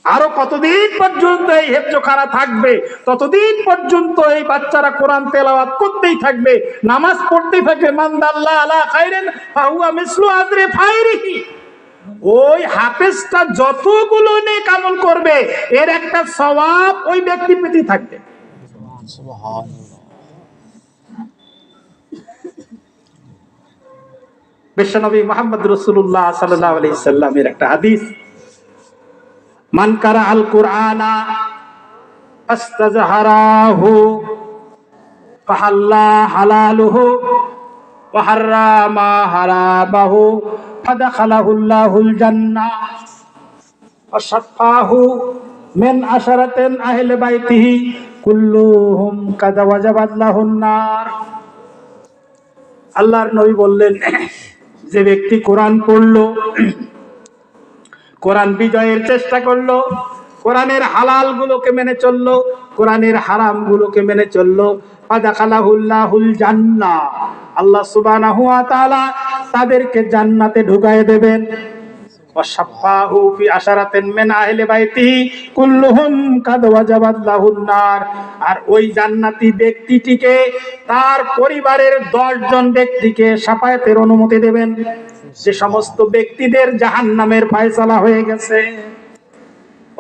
আরো কতদিন পর্যন্ত এই হেফজখানা থাকবে, ততদিন পর্যন্ত এই বাচ্চারা কোরআন তেলাওয়াত করতেই থাকবে, নামাজ পড়তেই থাকবে। মান দাল্লা আলা খাইরিন ফাহুয়া মিসলু আজরি ফাইরিহি। ওই হাফেজটা যতগুলো নেক আমল করবে, এর একটা সওয়াব ওই ব্যক্তি পেতেই থাকবে। সুবহানাল্লাহ। বিশ্বনবী মুহাম্মদ রাসূলুল্লাহ সাল্লাল্লাহু আলাইহি সাল্লামের একটা হাদিস, মান কারা আল কুরআনা আস্তাজহারাহু ফাহাল্লা হালালুহু ওয়া হারামা হারামাহু ফাদাখালাহুল্লাহুল জান্নাহ ওয়া শাফাহু মিন আশারাতিন আহলি বাইতিহি কুল্লুহুম কাদ ওয়াজাবাত লাহুন নার। আল্লাহর নবী বললেন, যে ব্যক্তি কোরআন পড়লো, কোরআন বিজয়ের চেষ্টা করলো, কোরআনের হালাল গুলোকে মেনে চললো, কোরআনের হারাম গুলোকে মেনে চললো, ফাদাখালাহুল্লাহুল জান্নাহ, আল্লাহ সুবহানাহু ওয়া তাআলা তাদেরকে জান্নাতে ঢুকায় দেবেন। ওয়াশাফাহু ফি আশারাতিন মিন আহলি বাইতিহি কুল্লুহুম কাদ ওয়াজাবাত লাহুন নার। আর ওই জান্নাতি ব্যক্তিটিকে তার পরিবারের 10 জন ব্যক্তিকে শাফায়াতের অনুমতি দেবেন, যে সমস্ত ব্যক্তিদের জাহান্নামের ফয়সালা হয়ে গেছে।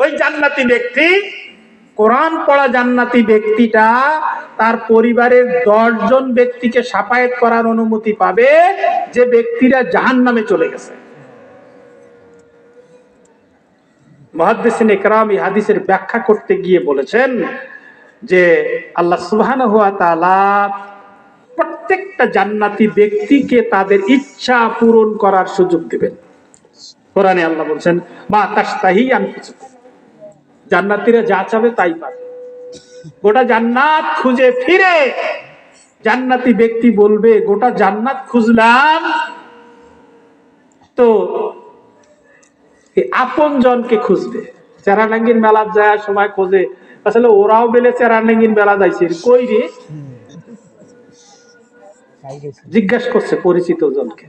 ওই জান্নাতি ব্যক্তি, কোরআন পড়া জান্নাতি ব্যক্তিটা তার পরিবারের 10 জন ব্যক্তিকে শাফায়াত করার অনুমতি পাবে, যে ব্যক্তিরা জাহান্নামে চলে গেছে। মুহাদ্দিসিন ইকরাম এই হাদিসের ব্যাখ্যা করতে গিয়ে বলেছেন যে আল্লাহ সুবহানাহু ওয়া তাআলা প্রত্যেকটা জান্নাতি ব্যক্তিকে তাদের ইচ্ছা পূরণ করার সুযোগ দিবেন। কোরআনে আল্লাহ বলছেন, মা তাশতাহি আনফুসুকুম, জান্নাতীরা যা চাবে তাই পাবে। গোটা জান্নাত খুঁজে ফিরে জান্নাতি ব্যক্তি বলবে, গোটা জান্নাত খুঁজলাম তো আপন জনকে খুঁজবে। চেরানাঙ্গির মেলা যাওয়ার সময় খোঁজে, আসলে ওরাও বেলে চেরানাঙ্গির মেলা যাইছে, কই রে, জিজ্ঞাসা করছে পরিচিত জনকে,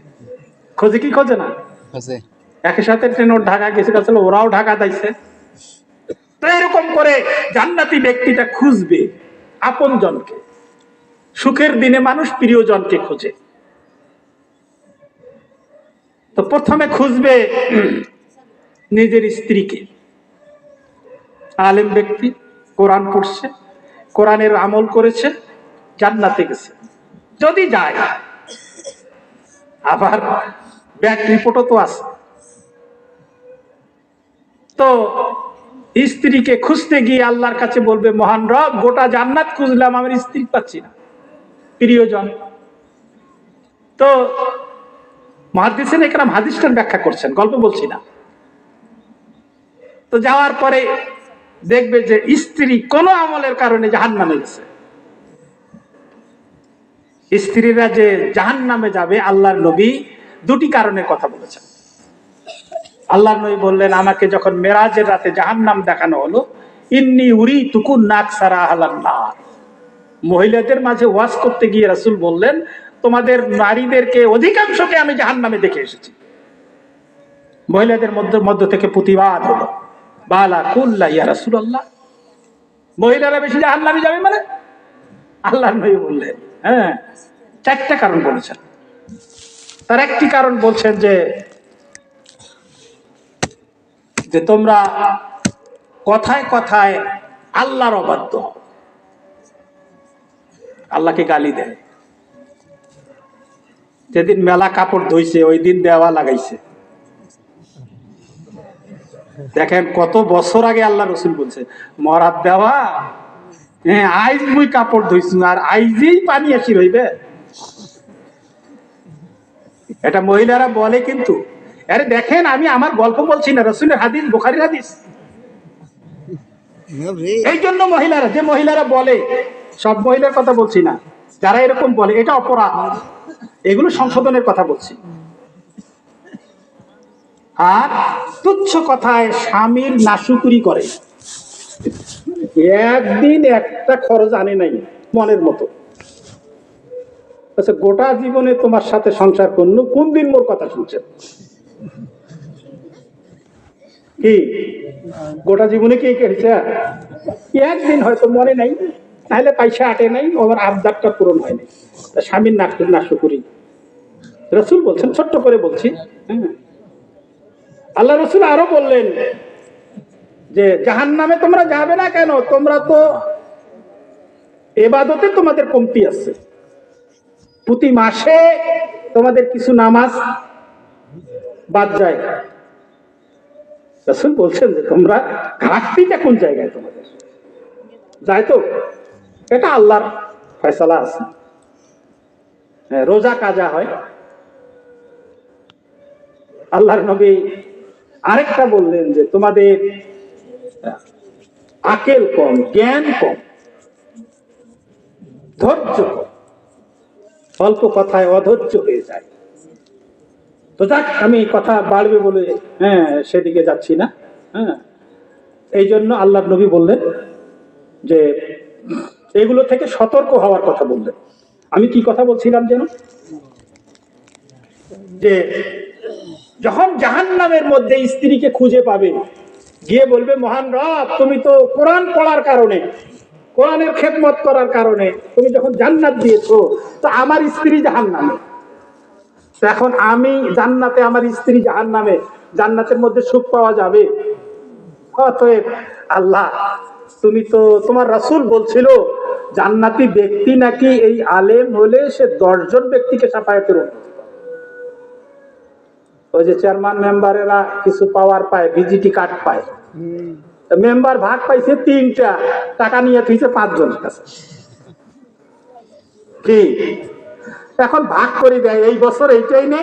খোঁজে কি খোঁজে না, একই সাথে ট্রেন ঢাকা গেছে, আসলে ওরাও ঢাকা যাইছে। তো এরকম করে জান্নাতি ব্যক্তিটা খুঁজবে আপন জনকে। সুখের দিনে মানুষ প্রিয়জনকে খোঁজে, তো প্রথমে খুঁজবে নিজের স্ত্রীকে। আলেম ব্যক্তি, কোরআন পড়ছে, কোরআনের আমল করেছে, জান্নাতে গেছে। যদি যায়, আবার ব্যাক রিপোর্টও তো আছে, তো স্ত্রীকে খুঁজতে গিয়ে আল্লাহর কাছে বলবে, মহান রব, গোটা জান্নাত খুঁজলাম, আমার স্ত্রী পাচ্ছি না, প্রিয়জন। তো মুহাদ্দিসিন ইকরাম হাদিসটার ব্যাখ্যা করছেন, গল্প বলছি না। তো যাওয়ার পরে দেখবে যে স্ত্রী কোন আমলের কারণে জাহান্নামে গেছে। স্ত্রীরা যে জাহান্নামে যাবে, আল্লাহর নবী 2টি কারণের কথা বলেছেন। আল্লাহর নবী বললেন, আমাকে যখন মেরাজের রাতে জাহান্নাম দেখানো হলো, ইন্নী উরিতুকুন নাকসারা আহলান নার, মহিলাদের মাঝে ওয়াজ করতে গিয়ে রাসূল বললেন, তোমাদের নারীদেরকে অধিকাংশকে আমি জাহান্নামে দেখে এসেছি। মহিলাদের মধ্য থেকে প্রতিবাদ হলো, বালা কুল্লা ইয়া রাসূলুল্লাহ, মহিলারা বেশি জাহান্নামে যাবে মানে? আল্লাহর নবী বললেন, হ্যাঁ, 4টা কারণ বলেছেন। তার একটি কারণ বলছেন যে তোমরা কথায় কথায় আল্লাহর অবাধ্য, আল্লাহকে গালি দেয়। যেদিন মেলা কাপড় ধুইছে, ওই দিন দেওয়া লাগাইছে। দেখেন কত বছর আগে আল্লাহ রসুল বলছে, মরাদ দেওয়া, হ্যাঁ, আইজ মুই কাপড় ধুইছু আর আইজেই পানি আসি রইবে। এটা মহিলারা বলে, কিন্তু আরে দেখেন, আমি আমার গল্প বলছি না, রসুলের হাদিস, বুখারীর হাদিস। এই জন্য মহিলারা, যে মহিলারা বলে, সব মহিলার কথা বলছি না, যারা এরকম বলে এটা অপরাধ, এগুলো সংশোধনের কথা বলছি। আর তুচ্ছ কথায় স্বামীর নাশুকুরি করে, একদিন একটা খরচ আনে নাই মনের মতো। আচ্ছা, গোটা জীবনে তোমার সাথে সংসার করলো, কোন দিন মোর কথা শুনছেন? কি গোটা জীবনে কি হয়েছে? একদিন হয়তো মনে নাই, তাহলে পয়সা আটে নাই, আমার আবদারটা পূরণ হয়নি। স্বামীর নাশুকুরি রসুল বলছেন, ছোট্ট করে বলছি। আল্লাহ রসুল আরো বললেন যে জাহান্নামে তোমরা যাবে না কেন? তোমরা তো ইবাদতে তোমাদের কমতি আছে, প্রতি মাসে তোমাদের কিছু নামাজ বাদ যায়। রাসূল বলছেন যে তোমরা ঘাটতিটা কোন জায়গায় তোমাদের যায়, তো এটা আল্লাহর ফয়সালা আছে। রোজা কাজা হয়। আল্লাহর নবী আরেকটা বললেন যে তোমাদের আকেল কম, জ্ঞান কম, ধৈর্য কম, অল্প কথায় অধৈর্য হয়ে যায়। তো যাক, আমি কথা বাড়বে বলে সেদিকে যাচ্ছি না। এই জন্য আল্লাহর নবী বললেন যে এগুলো থেকে সতর্ক হওয়ার কথা বললেন। আমি কি কথা বলছিলাম যেন, যে যখন জাহান্নামের মধ্যে স্ত্রীকে খুঁজে পাবে, গিয়ে বলবে মহান রব, তুমি তো কোরআন পড়ার কারণে, কোরআনের খেদমত করার কারণে তুমি যখন জান্নাত দিয়েছো, তো আমার স্ত্রী জাহান্নামে, এখন আমি জান্নাতে, আমার স্ত্রী জাহান্নামে, জান্নাতের মধ্যে সুখ পাওয়া যাবে? অতএব আল্লাহ, তুমি তো, তোমার রাসূল বলছিল জান্নাতি ব্যক্তি নাকি এই আলেম হলে সে 10 জন ব্যক্তিকে সাফায়াতের অনুমতি পায়। ওই যে চেয়ারম্যান মেম্বারেরা কিছু পাওয়ার পায়, ভিজিটি কার্ড পায়, মেম্বার ভাগ পাইছে 3টা, টাকা নিয়ে থুইছে 5 জনের কাছে। কি এখন ভাগ করে দেয়, এই বছর এইটাই নে,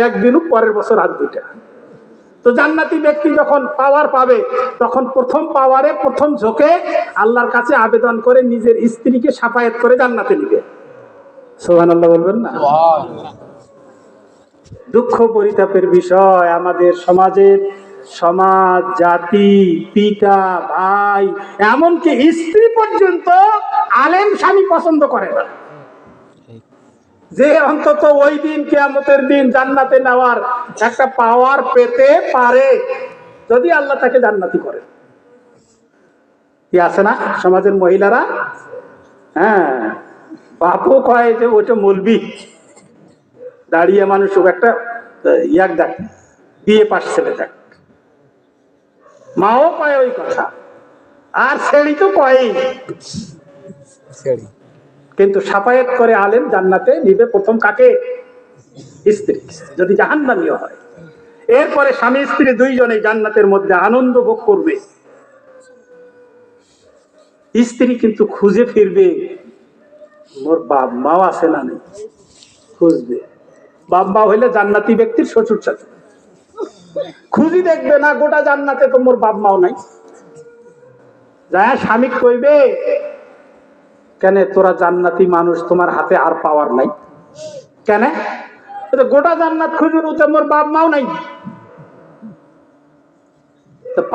এক দিন, পরের বছর আর 2টা। তো জান্নাতি ব্যক্তি যখন পাওয়ার পাবে, তখন প্রথম পাওয়ারে, প্রথম ঝোঁকে আল্লাহর কাছে আবেদন করে নিজের স্ত্রীকে সাফায়াত করে জান্নাতে নিবে। সুবহানাল্লাহ বলবেন না? দুঃখ পরিতাপের বিষয়, আমাদের সমাজের, সমাজ, জাতি, পিতা, ভাই, এমনকি স্ত্রী পর্যন্ত আলেম স্বামী পছন্দ করে না, যে অন্তত ওই দিন, কিয়ামতের দিন জান্নাতে নেওয়ার একটা পাওয়ার পেতে পারে, যদি আল্লাহ তাকে জান্নাতি করে। কি আছে না সমাজের মহিলারা? বাপু কয় যে ওটা মলবি, দাঁড়িয়ে মানুষ একটা ইয়াক দেখ, বিয়ে পাশ ছেলে দেখ, মাও কয় ওই কথা, আর ছেড়ি তো কয়ই, কিন্তু সাফায়াত করে আলেম জান্নাতে নিবে প্রথম কাকে? স্ত্রী, যদি জাহান্নামীও হয়। এরপরে স্বামী স্ত্রী দুইজনে জান্নাতের মধ্যে আনন্দ ভোগ করবে। স্ত্রী কিন্তু খুঁজে ফিরবে, মোর বাপ মাও আছে না নেই, খুঁজবে। বাপ মা হইলে জান্নাতি ব্যক্তির শ্বশুর শাশুড়ি, খুঁজি দেখবে না গোটা জান্নাতে তো মোর বাপ মাও নাই। যায় স্বামী কইবে, কেন তোরা জান্নাতি মানুষ, তোমার হাতে আর পাওয়ার নাই কেন? গোটা জান্নাত খুঁজুর, মোর বাপ মাও নাই।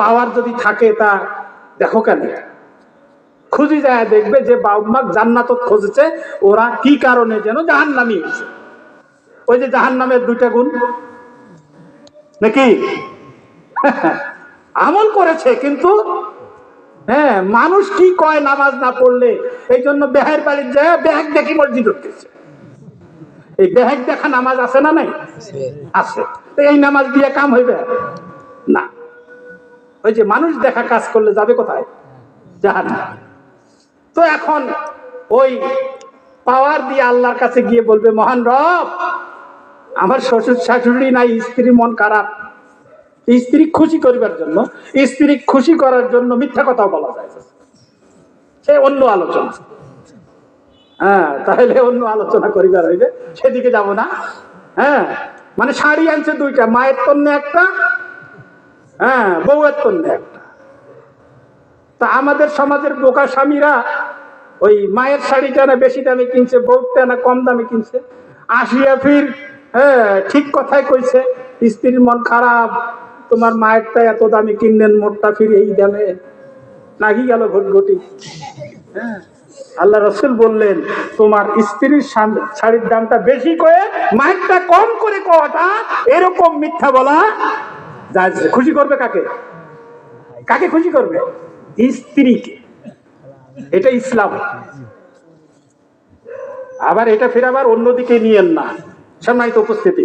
পাওয়ার যদি থাকে তা দেখো কেন? খুঁজি যায় দেখবে যে বাপ মা জান্নাত খুঁজেছে, ওরা কি কারণে যেন জাহান্নামী হয়েছে। ওই যে জাহান্নামের 2টা গুণ নাকি, আমল করেছে, কিন্তু মানুষ কি কয় নামাজ না পড়লে, এই জন্য বেহের বাড়ির যায় ব্যাগ দেখি মসজিদ উঠতেছে। এই ব্যাগ দেখা নামাজ আছে না নাই? আছে। তো এই নামাজ দিয়ে কাম হইবে না। ওই যে মানুষ দেখা কাজ করলে যাবে কোথায়? জাহান্নাম। তো এখন ওই পাওয়ার দিয়ে আল্লাহর কাছে গিয়ে বলবে, মহান রব, আমার শ্বশুর শাশুড়ি নাই, স্ত্রীর মন খারাপ, স্ত্রী খুশি করবার জন্য, স্ত্রী খুশি করার জন্য মিথ্যা কথা বলা যায়, সে অন্য আলোচনা। তাহলে অন্য আলোচনা করিবার হইবে, সেদিকে যাব না। মানে শাড়ি আনছে 2টা, মায়ের তন্নে একটা, বউয়ের তন্নে একটা। তা আমাদের সমাজের বোকা স্বামীরা ওই মায়ের শাড়িটা না বেশি দামে কিনছে, বউটা না কম দামে কিনছে, আসিয়া ফির ঠিক কথাই কইছে, স্ত্রীর মন খারাপ, তোমার মায়েরটা এত দামি কিনলেন, মোটটা ফিরে এই দামে নাকি গেল ঘটঘটি। হ্যাঁ, আল্লাহ রাসূল বললেন তোমার স্ত্রীর শাড়ির দামটা বেশি করে মায়েরটা কম করে কটা, এরকম মিথ্যা বলা যায়। খুশি করবে কাকে? কাকে খুশি করবে? স্ত্রীকে। এটা ইসলাম। আবার এটা ফিরে আবার অন্যদিকে নিয়েন না, সম্মানিত উপস্থিতি।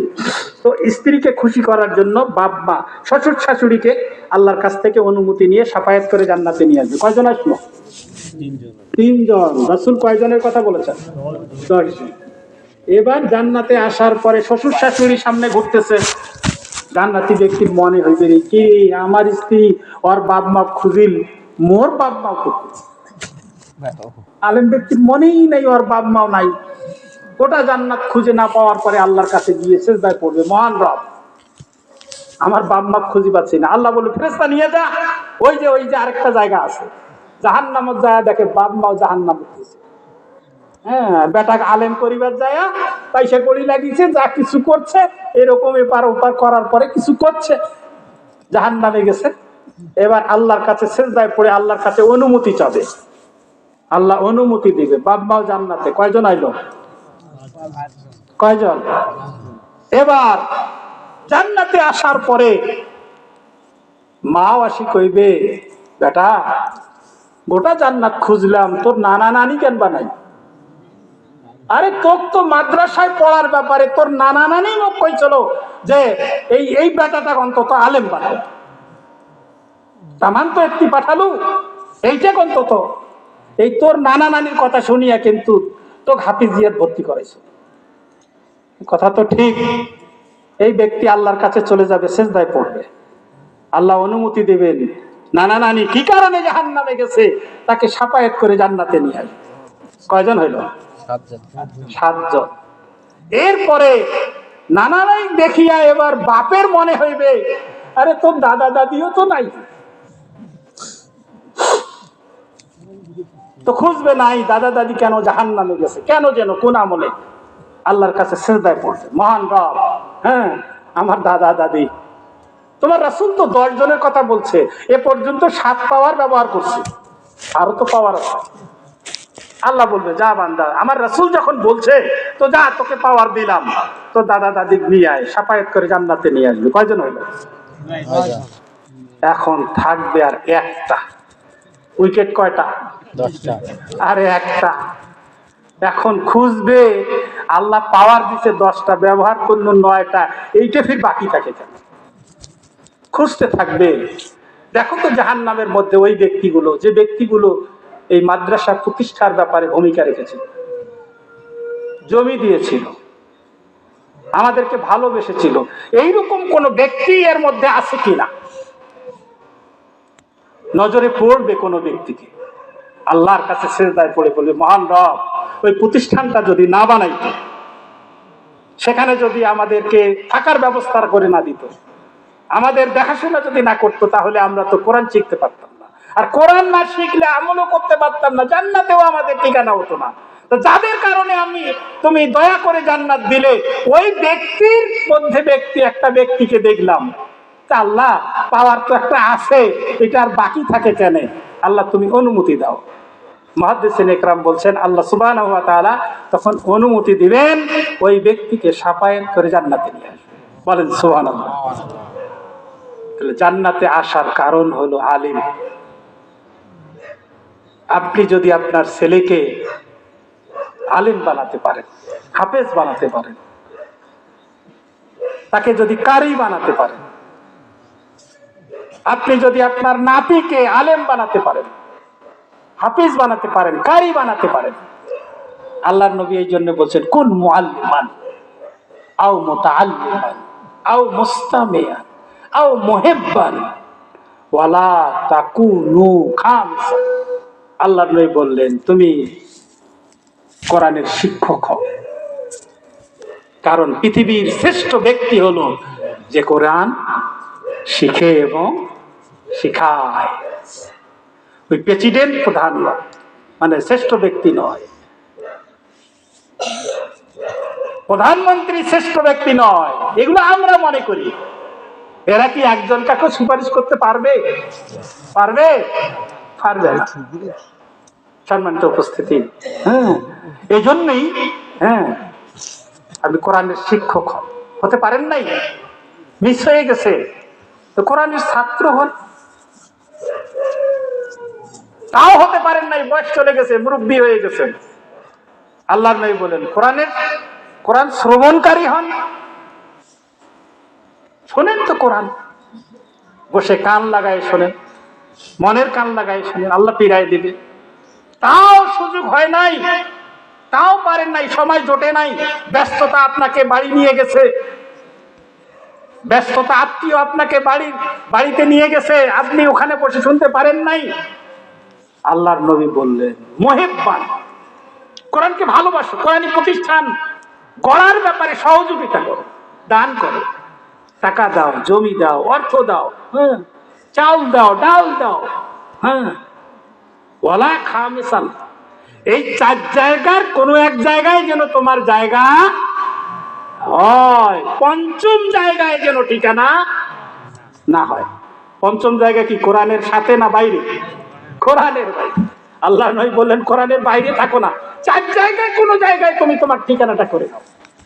তো স্ত্রীকে খুশি করার জন্য বাপ মা, শ্বশুর শাশুড়িকে আল্লাহর কাছ থেকে অনুমতি নিয়ে সাফায়াত করে জান্নাতে নিয়ে আসবে। কয়জন আসলো? তিনজন। রাসূল কয়জনের কথা বলেছেন? 10 জন। এবার জান্নাতে আসার পরে শ্বশুর শাশুড়ির সামনে ঘুরতেছে, জান্নাতি ব্যক্তির মনে হইবে কি আমার স্ত্রী ওর বাপ মা খুঁজিল, মোর বাপ মা খুঁজছে। আলেম ব্যক্তির মনেই নাই ওর বাপ মাও নাই, গোটা জান্নাত খুঁজে না পাওয়ার পরে আল্লাহর কাছে গিয়ে সিজদায় পড়বে, মহান রব আমার বাপ মা খুঁজে পাচ্ছি না। আল্লাহ বলবে ফেরেশতা নিয়ে যা, ওই যে আরেকটা জায়গা আছে জাহান্নামত, যায় দেখে বাপ মাও জাহান্নাম করতেছে। হ্যাঁ, বেটাকে আলেম করিবার যায় পয়সা কড়ি লাগিয়েছে, যা কিছু করছে এরকম এপার ওপার করার পরে কিছু করছে, জাহান্নামে গেছে। এবার আল্লাহর কাছে সিজদায় পড়ে আল্লাহর কাছে অনুমতি চাবে, আল্লাহ অনুমতি দিবে, বাপ মাও জান্নাতে। কয়জন আইলো? কয়জন? এবার জান্নাতে আসার পরে মাও আসি কইবে বেটা গোটা জান্নাত খুঁজলাম, তোর নানা নানি কেন বানাই? আরে তোর তো মাদ্রাসায় পড়ার ব্যাপারে তোর নানা নানি মুখ কইছিল যে এই বেটাটা অন্তত আলেম বানাও, তামান তো একটি পাঠালু, এইটা অন্তত এই তোর নানা নানির কথা শুনিয়া কিন্তু তোকে হাফিজিয়াত ভর্তি করেছে। কথা তো ঠিক। এই ব্যক্তি আল্লাহর কাছে চলে যাবে, সিজদায় পড়বে, আল্লাহ অনুমতি দেবেন, নানা নানি কি কারণে জাহান্নামে গেছে তাকে সাফায়াত করে জান্নাতে নিয়ে আসবে। কয়জন হইল? 7 জন। এরপরে নানা নাই দেখিয়া এবার বাপের মনে হইবে আরে তোর দাদা দাদিও তো নাই, তো খুঁজবে নাই দাদা দাদি কেন জাহান্নামে গেছে, কেন যেন কোন আমলে। আল্লাহর কাছে সিজদায় পড়বে, মহান রব হ্যাঁ আমার দাদা দাদি। তোমার রাসূল তো 10 জনের কথা বলছে, এ পর্যন্ত 7 পাওয়ার ব্যবহার করছে, আরো তো পাওয়ার আছে। আল্লাহ বলবে যা বান্দা, আমার রাসূল যখন বলছে তো যা, তোকে পাওয়ার দিলাম, তো দাদা দাদি নিয়ে আয়, সাফায়াত করে জান্নাতে নিয়ে আসবে। কয়জন হইল? এখন থাকবে আর একটা উইকেট। কয়টা? 10টা। আরে একটা। এখন খুঁজবে, আল্লাহ পাওয়ার দিছে 10টা, ব্যবহার করলো 9টা, এইটা ফির বাকি থাকে কেন? খুঁজতে থাকবে। দেখো তো জাহান্নামের মধ্যে ওই ব্যক্তিগুলো, যে ব্যক্তিগুলো এই মাদ্রাসা প্রতিষ্ঠার ব্যাপারে ভূমিকা রেখেছিল, জমি দিয়েছিল, আমাদেরকে ভালোবেসেছিল, এইরকম কোন ব্যক্তি এর মধ্যে আছে কিনা? নজরে পড়বে কোন ব্যক্তিকে, আল্লাহর কাছে সিজদায় পড়ে বলবে মহান রব ওই প্রতিষ্ঠানটা যদি না বানাইতো, সেখানে যদি আমাদেরকে থাকার ব্যবস্থা করে না দিত, আমাদের দেখাশোনা যদি না করতো, তাহলে আমরা তো কোরআন শিখতে পারতাম না, আর কোরআন না শিখলে আমলও করতে পারতাম না, জান্নাতেও আমাদের ঠিকানা হতো না। তো যাদের কারণে তুমি দয়া করে জান্নাত দিলে, ওই ব্যক্তির মধ্যে একটা ব্যক্তিকে দেখলাম, আল্লাহ পাওয়ার তো একটা আছে, এটা আর বাকি থাকে কেন? আল্লাহ তুমি অনুমতি দাও। মুহাদ্দিসিন ইকরাম বলছেন আল্লাহ সুবহানাহু ওয়া তাআলা তখন অনুমতি দিবেন, ওই ব্যক্তিকে সাফায়াত করে জান্নাতে নিয়ে আসবে। বলেন সুবহানাল্লাহ। তাহলে জান্নাতে আসার কারণ হলো আলিম। আপনি যদি আপনার ছেলেকে আলিম বানাতে পারেন, হাফেজ বানাতে পারেন, তাকে যদি কারি বানাতে পারেন, আপনি যদি আপনার নাতিকে আলেম বানাতে পারেন, হাফিজ বানাতে পারেন, কারি বানাতে পারেন, আল্লাহর নবী এই জন্য বলছেন কুন মুআল্লিমান আও মুতাআল্লিমান আও মুস্তামিয়ান আও মুহিব্বান ওয়ালা তাকুনু খামিসান। আল্লাহর নবী বললেন তুমি কোরআনের শিক্ষক হও, কারণ পৃথিবীর শ্রেষ্ঠ ব্যক্তি হলো যে কোরআন শিখে এবং শিখায়। ওই প্রেসিডেন্ট প্রধান মানে শ্রেষ্ঠ ব্যক্তি নয়, প্রধানমন্ত্রী শ্রেষ্ঠ ব্যক্তি নয়, এগুলো আমরা মনে করি। এরা কি একজন কাকে সুপারিশ করতে পারবে? পারবে? পারবে না। সম্মানিত উপস্থিতি, এই জন্যই আপনি কোরআনের শিক্ষক হতে পারেন নাই, মিস হয়ে গেছে, তো কোরআনের ছাত্র হন। তাও হতে পারেন নাই, বয়স চলে গেছে, মুরব্বী হয়ে গেছেন। আল্লাহর নবী বলেন কোরআন শ্রবণকারী হন। শোনেন তো কোরআন, বসে কান লাগায় শোনেন, মনের কান লাগায় শোনেন, আল্লাহ পিরায় দিবে। তাও সুযোগ হয় নাই, তাও পারেন নাই, সময় জোটে নাই, ব্যস্ততা আপনাকে বাড়ি নিয়ে গেছে, ব্যস্ততা, আত্মীয় আপনাকে বাড়িতে নিয়ে গেছে, আপনি ওখানে বসে শুনতে পারেন নাই। আল্লাহর নবী বললেন, মুহিব্বান, কোরআনকে ভালোবাসো, কোরআনী প্রতিষ্ঠান গড়ার ব্যাপারে সহযোগিতা করো, দান করো, টাকা দাও, জমি দাও, অর্থ দাও, চাউল দাও, ডাল দাও, ওয়ালা খামিসান, এই 4 জায়গার কোন এক জায়গায় যেন তোমার জায়গা হয়, 5ম জায়গায় যেন ঠিকানা না হয়। 5ম জায়গা কি কোরআনের সাথে না বাইরে? কোরআনের বাইরে। আল্লাহ নবী বললেন, কোরআনের বাইরে থাকো না, 4 জায়গায় কোন জায়গায় তুমি তোমার ঠিকানাটা করে নাও।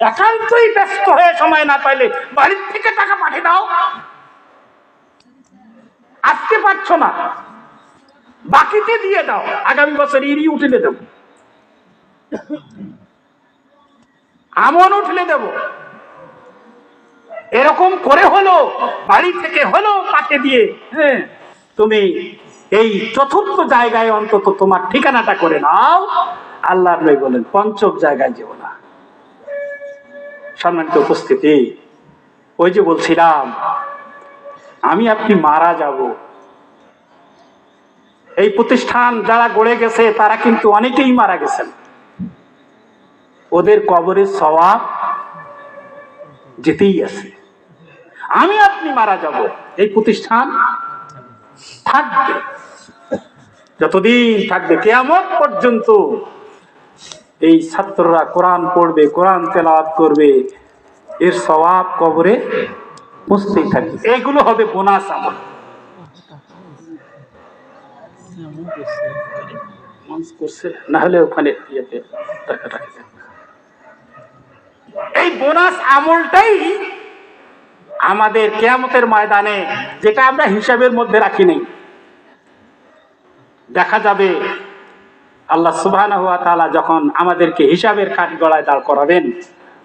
একান্তই ব্যস্ত হয়ে সময় না পাইলে বাড়ির থেকে টাকা পাঠিয়ে দাও, আসতে পারছো না, বাকিতে দিয়ে দাও, আগামী বছর ইরি উঠলে দেব, আমন উঠলে দেব, এরকম করে হলো বাড়ি থেকে হলো পাঠিয়ে দিয়ে তুমি এই 4র্থ জায়গায় অন্তত তোমার ঠিকানাটা করে নাও। আল্লাহর নবী বলেন, 5ম জায়গায় যেও না। সম্মানিত উপস্থিতি, ওই যে বলছিলাম, আমি আপনি মারা যাব, এই প্রতিষ্ঠান যারা গড়ে গেছে তারা কিন্তু অনেকেই মারা গেছেন, ওদের কবরের সওয়াব যেতেই আছে। আমি আপনি মারা যাব, এই প্রতিষ্ঠান থাকবে, যতদিন থাকবে কিয়ামত পর্যন্ত এই ছাত্ররা কোরআন পড়বে, কোরআন তেলাওয়াত করবে, এর সওয়াব কবরে পৌঁছতেই থাকবে। এগুলো হবে বোনাস আমল। না হলে ওখানে এই বোনাস আমলটাই আমাদের কিয়ামতের ময়দানে, যেটা আমরা হিসাবের মধ্যে রাখি নাই, দেখা যাবে আল্লাহ সুবহানাহু ওয়া তাআলা যখন আমাদেরকে হিসাবের কাঠগড়ায় দাঁড় করাবেন,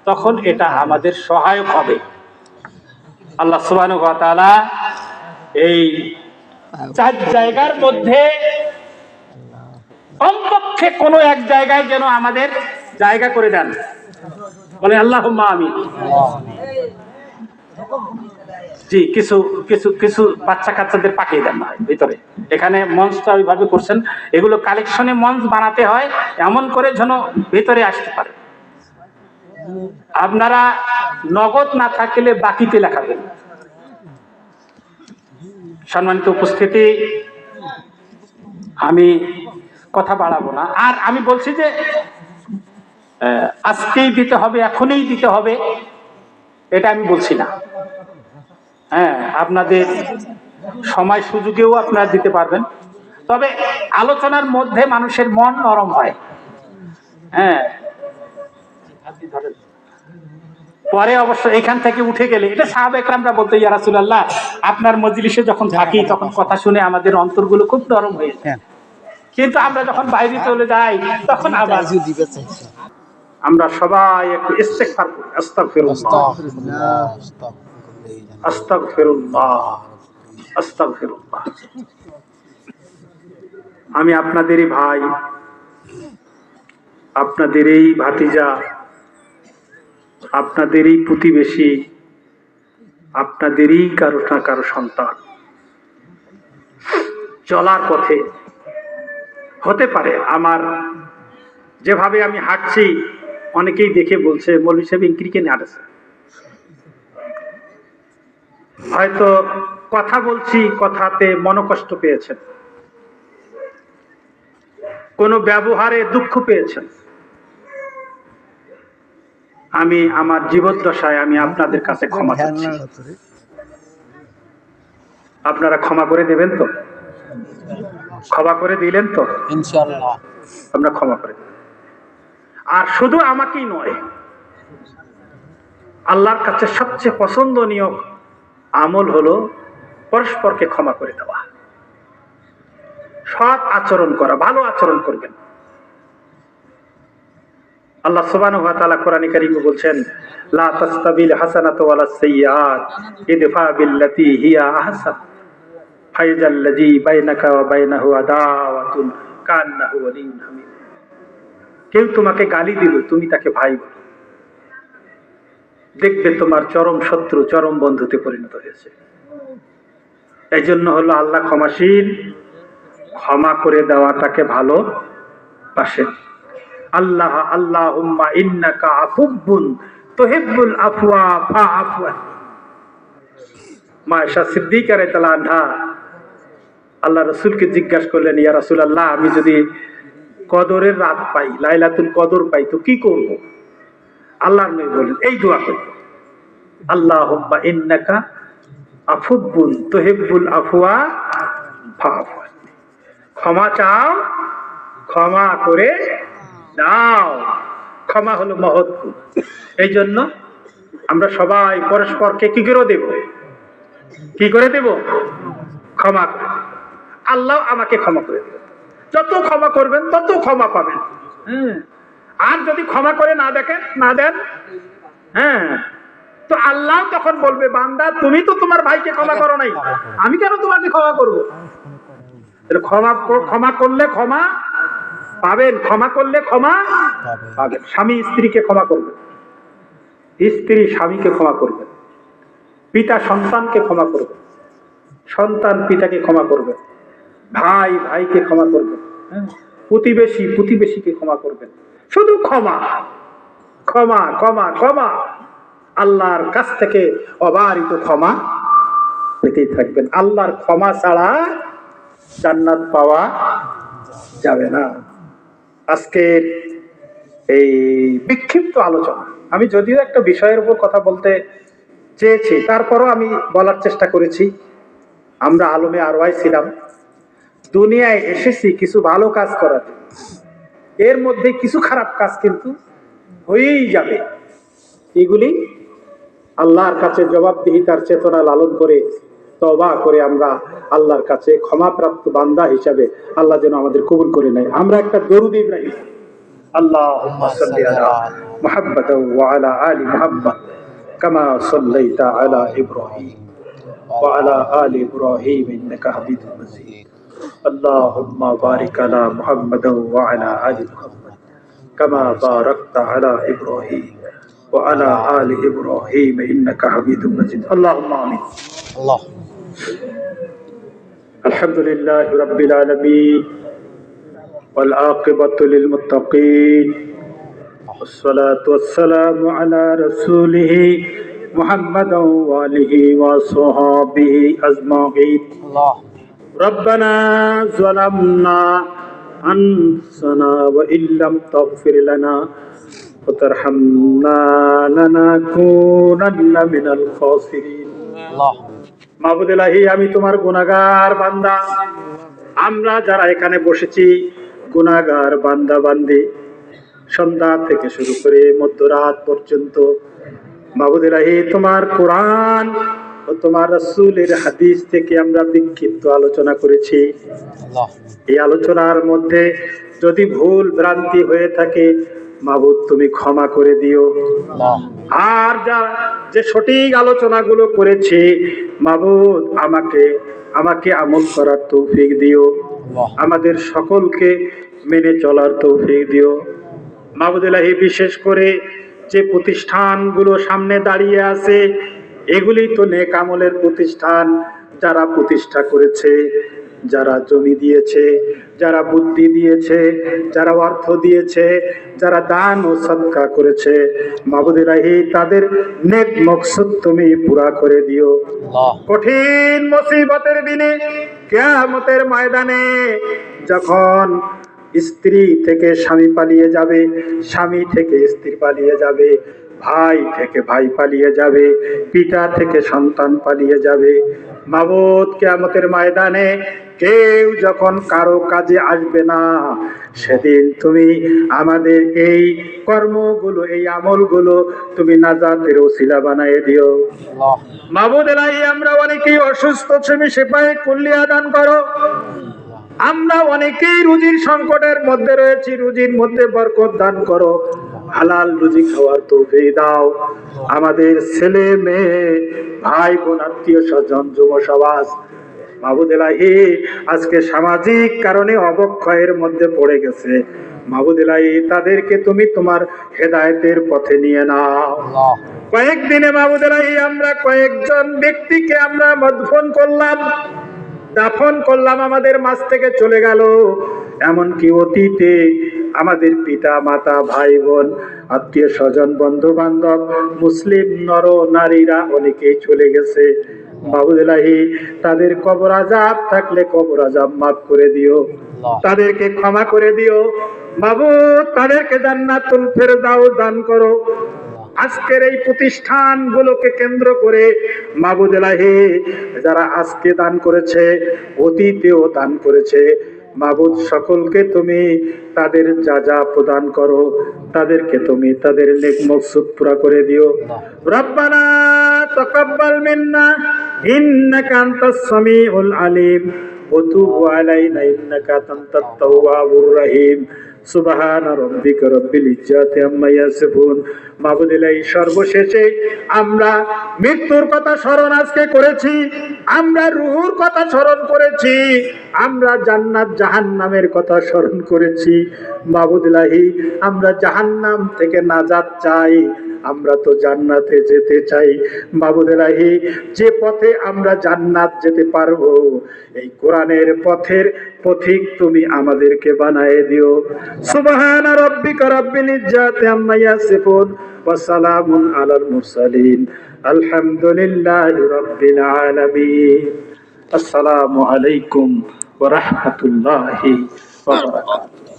তখন এটা আমাদের সহায়ক হবে। আল্লাহ সুবহানাহু ওয়া তাআলা এই 4 জায়গার মধ্যে কমপক্ষে কোনো এক জায়গায় যেন আমাদের জায়গা করে দেন, বলে আল্লাহুম্মা আমিন। জি, কিছু কিছু কিছু বাচ্চা কাচ্চাদের পাঠিয়ে দেন না ভিতরে, এখানে মঞ্চটা ওইভাবে করছেন, এগুলো কালেকশনে মঞ্চ বানাতে হয় এমন করে যেন ভিতরে আসতে পারে। আপনারা নগদ না থাকলে বাকিতে লেখাবেন। সম্মানিত উপস্থিতি, আমি কথা বাড়াবো না, আর আমি বলছি যে আজকেই দিতে হবে, এখনই দিতে হবে, এটা আমি বলছি না। আপনাদের সময় সুযোগেও আপনারা দিতে পারবেন, তবে আলোচনার মধ্যে মানুষের মন নরম হয়। পরে অবশ্য এখান থেকে উঠে গেলে, এটা সাহাবায়ে কেরামরা বলতো, ইয়া রাসূলুল্লাহ, আপনার মজলিসে যখন থাকি তখন কথা শুনে আমাদের অন্তরগুলো খুব নরম হয়ে যায়, কিন্তু আমরা যখন বাইরে চলে যাই তখন আবার আমরা সবাই একটু ইস্তেগফার করি, আস্তাগফিরুল্লাহ, আস্তাগফিরুল্লাহ, আস্তাগফিরুল্লাহ। আমি আপনাদেরই ভাই, আপনাদেরই ভাতিজা, আপনাদেরই প্রতিবেশী, আপনাদেরই কারো না কারো সন্তান। চলার পথে হতে পারে আমার যেভাবে আমি হাঁটছি, অনেকেই দেখে বলছে মৌলভী সাহেব ইনক্রি কেন হাঁটেছে। হয়তো কথা বলছি, কথাতে মনোকষ্ট পেয়েছেন, কোনো ব্যবহারে দুঃখ পেয়েছেন, আমি আমার জীবদ্দশায় আমি আপনাদের কাছে ক্ষমা চাচ্ছি, আপনারা ক্ষমা করে দেবেন তো? ক্ষমা করে দিলেন তো? ইনশাআল্লাহ। আমরা ক্ষমা করে দেব। আর শুধু আমাকেই নয়, আল্লাহর কাছে সবচেয়ে পছন্দনীয় আমল হলো পরস্পরকে ক্ষমা করে দেওয়া, সৎ আচরণ করা, ভালো আচরণ করবেন। আল্লাহ সুবহানাহু ওয়া তাআলা কোরআনে কারীমে বলছেন, লা তাস্তাবিল হাসানাতু ওয়ালা সাইয়্যাত ইদফা বিল্লাতী হিয়া আহসান ফাইজাল্লাযী বাইনাকা ওয়া বাইনাহু আদাওয়াতুন কান্নাহু ওয়ালিয়্যুন হামীম। কেউ তোমাকে গালি দিল, তুমি তাকে ভাই বলো, দেখবে তোমার চরম শত্রু চরম বন্ধুতে পরিণত হয়েছে। এই জন্য হলো আল্লাহ ক্ষমাশীল, ক্ষমা করে দেওয়াটাকে ভালো বাসেন। আল্লাহ আল্লাহুম্মা ইন্নাকা আফুব্বুন তুহিব্বুল আফওয়া ফাআফু আন্নি। মা আয়েশা সিদ্দিকা রাদিয়াল্লাহু আনহা আল্লাহ রাসূলকে জিজ্ঞাসা করলেন, ইয়া রাসূলুল্লাহ, আমি যদি কদরের রাত পাই, লাইলাতুল কদর পাই, তো কি করব? আল্লাহর নবী বলেন, এই দোয়া করব, আল্লাহুম্মা ইন্নাকা আফুব্বুন তুহিব্বুল আফওয়া ফাআফু আন্নি। ক্ষমা চাও, ক্ষমা করে দাও। ক্ষমা হলো মহৎ গুণ। এই জন্য আমরা সবাই পরস্পরকে কি করে দেব? কি করে দেব? ক্ষমা করে। আল্লাহ আমাকে ক্ষমা করে দেবেন। যত ক্ষমা করবেন তত ক্ষমা পাবেন। আর যদি ক্ষমা করে না দেন, তো আল্লাহ তখন বলবে, বান্দা তুমি তো তোমার ভাইকে ক্ষমা করো নাই, আমি কেন তোমাকে ক্ষমা করবো? ক্ষমা করলে ক্ষমা পাবেন, ক্ষমা করলে ক্ষমা পাবেন। স্বামী স্ত্রীকে ক্ষমা করবেন, স্ত্রী স্বামীকে ক্ষমা করবেন, পিতা সন্তানকে ক্ষমা করবেন, সন্তান পিতাকে ক্ষমা করবেন, ভাই ভাইকে ক্ষমা করবেন, প্রতিবেশী প্রতিবেশীকে ক্ষমা করবেন। শুধু ক্ষমা, ক্ষমা, ক্ষমা, ক্ষমা। আল্লাহর কাছ থেকে অবারিত ক্ষমা পেতেই থাকবেন। আল্লাহর ক্ষমা ছাড়া জান্নাত পাওয়া যাবে না। আজকের এই বিক্ষিপ্ত আলোচনা, আমি যদিও একটা বিষয়ের উপর কথা বলতে চেয়েছি, তারপরও আমি বলার চেষ্টা করেছি। আমরা আলমে আরওয়ায় ছিলাম, দুনিয়ায় এসেছি কিছু ভালো কাজ করাতে, এর মধ্যে কিছু খারাপ কাজ কিন্তু হয়েই যাবে। এগুলি আল্লাহর কাছে জবাবদিহিতার চেতনা লালন করে তওবা করে আমরা আল্লাহর কাছে ক্ষমাপ্রাপ্ত বান্দা হিসাবে আল্লাহ যেন আমাদের কবুল করে নেয়। আমরা একটা দরুদ ইব্রাহিম, আল্লাহুম্মা সাল্লি আলা মুহাম্মাদ ওয়া আলা আলি মুহাম্মাদ কামা সাল্লাইতা আলা ইব্রাহিম ওয়া আলা আলি ইব্রাহিম ইন্নাকা হামিদুম মাজিদ। আল্লাহুম্মা বারিক আলা মুহাম্মাদ ওয়া আলা আলি মুহাম্মাদ কামা বারাকতা আলা ইব্রাহিম وعلى آل إبراهيم إنك حميد مجيد. اللهم آمين. الله. الحمد لله رب العالمين والعاقبة للمتقين والصلاة والسلام على رسوله محمد وآله وصحبه أجمعين. الله. ربنا ظلمنا أنفسنا وإن لم تغفر لنا وترحمنا لنكونن من الخاسرين. الله. মাবুদ ইলাহি, আমি তোমার গুনাহগার বান্দা। আমরা যারা এখানে বসেছি গুনাহগার বান্দা বান্দি, সন্ধ্যা থেকে শুরু করে মধ্যরাত পর্যন্ত মাবুদ ইলাহি তোমার কোরআন ও তোমার রাসূলের হাদিস থেকে আমরা বিক্ষিপ্ত আলোচনা করেছি। الله. এই আলোচনার মধ্যে যদি ভুল ভ্রান্তি হয়ে থাকে মাবুদ তুমি ক্ষমা করে দিও। الله. আর যে সঠিক আলোচনাগুলো করেছি মাবুদ আমাকে আমল করার তৌফিক দিও, الله. আমাদের সকলকে মেনে চলার তৌফিক দিও। মাবুদ ইলাহি, বিশেষ করে যে প্রতিষ্ঠানগুলো সামনে দাঁড়িয়ে আছে এগুলি তো নেক আমলের প্রতিষ্ঠান। যারা প্রতিষ্ঠা করেছে, যারা জমি দিয়েছে, যারা বুদ্ধি দিয়েছে, যারা অর্থ দিয়েছে, যারা দান ও সদকা করেছে, মাবুদ ইলাহি তাদের নেক মকসদ তুমি পুরা করে দিও। الله. কঠিন মুসিবতের দিনে, কিয়ামতের ময়দানে যখন স্ত্রী থেকে স্বামী পালিয়ে যাবে, স্বামী থেকে স্ত্রী পালিয়ে যাবে, ভাই থেকে ভাই পালিয়ে যাবে, পিতা থেকে সন্তান পালিয়ে যাবে। মাবুদ, কিয়ামতের ময়দানে কেউ যখন কারো কাজে আসবে না, সেদিন তুমি আমাদের এই কর্মগুলো, এই আমলগুলো তুমি নাজাতের ওসিলা বানায় দিও। আল্লাহ মাবুদ এলাহি, আমরা অনেকেই অসুস্থ, তুমি সেপাই কুল্লিয়া দান করো। আমরা অনেকেই রুজির সংকটের মধ্যে রয়েছি, রুজির মধ্যে বরকত দান করো, হালাল রুজি খাওয়ার তৌফিক দাও। আমাদের ছেলে মেয়ে, ভাই বোন, আত্মীয় স্বজন, যুব সমাজ, মাবুদ এলাহি আজকে সামাজিক কারণে অবক্ষয়ের মধ্যে পড়ে গেছে। মাবুদ এলাহি তাদেরকে তুমি তোমার হেদায়েতের পথে নিয়ে নাও। আল্লাহ কয়েকদিনে মাবুদ এলাহি আমরা কয়েকজন ব্যক্তিকে আমরা মদফন করলাম, দাফন করলাম, আমাদের মাঝ থেকে চলে গেল। এমনকি অতীতে আমাদের পিতা মাতা, ভাই বোন, আত্মীয় স্বজন, বন্ধু বান্ধব, মুসলিম নর নারীরা অনেকেই চলে গেছে। মাবুদ এলাহি তাদের কবর আযাব থাকলে কবর আযাব মাফ করে দিও, তাদেরকে ক্ষমা করে দিও। মাবুদ তাদেরকে জান্নাতুল ফেরদাউস দান করো। আজকের এই প্রতিষ্ঠানগুলোকে কেন্দ্র করে মাবুদ এলাহি যারা আজকে দান করেছে, অতীতেও দান করেছে, মাবুদ সকলকে তুমি তাদের যা যা প্রদান করো, তাদেরকে তুমি তাদের নেক মকসুদ পুরা করে দিও। রব্বানা তাকাব্বাল মিন্না ইন্নাকা আনতাস সামিউল আলিম ওয়া তুব আলাইনা ইন্নাকা আনতাত তাওয়াবুর রহিম। সুবহানা রাব্বিকা রাব্বিল ইজ্জাতি আম্মা ইয়াসিফুন। মাবুদ ইলাহি সর্বশেষে আমরা মৃত্যুর কথা স্মরণ আজকে করেছি, আমরা রূহুর কথা স্মরণ করেছি, আমরা জান্নাত জাহান্নামের কথা স্মরণ করেছি। মাবুদ ইলাহি আমরা জাহান্নাম থেকে নাজাত চাই, আমরা তো জান্নাতে যেতে চাই। মাবুদ ইলাহি যে পথে আমরা জান্নাত যেতে পারবো, এই কোরআনের পথের পথিক তুমি আমাদেরকে বানায় দিও। সুবহানা রাব্বিকা রাব্বিল ইজ্জাতি আম্মা ইয়াসিফুন ওয়া সালামুন আলাল মুরসালিন আলহামদুলিল্লাহি রাব্বিল আলামিন। আসসালামু আলাইকুম ওয়া রাহমাতুল্লাহি ওয়া বারাকাতুহু।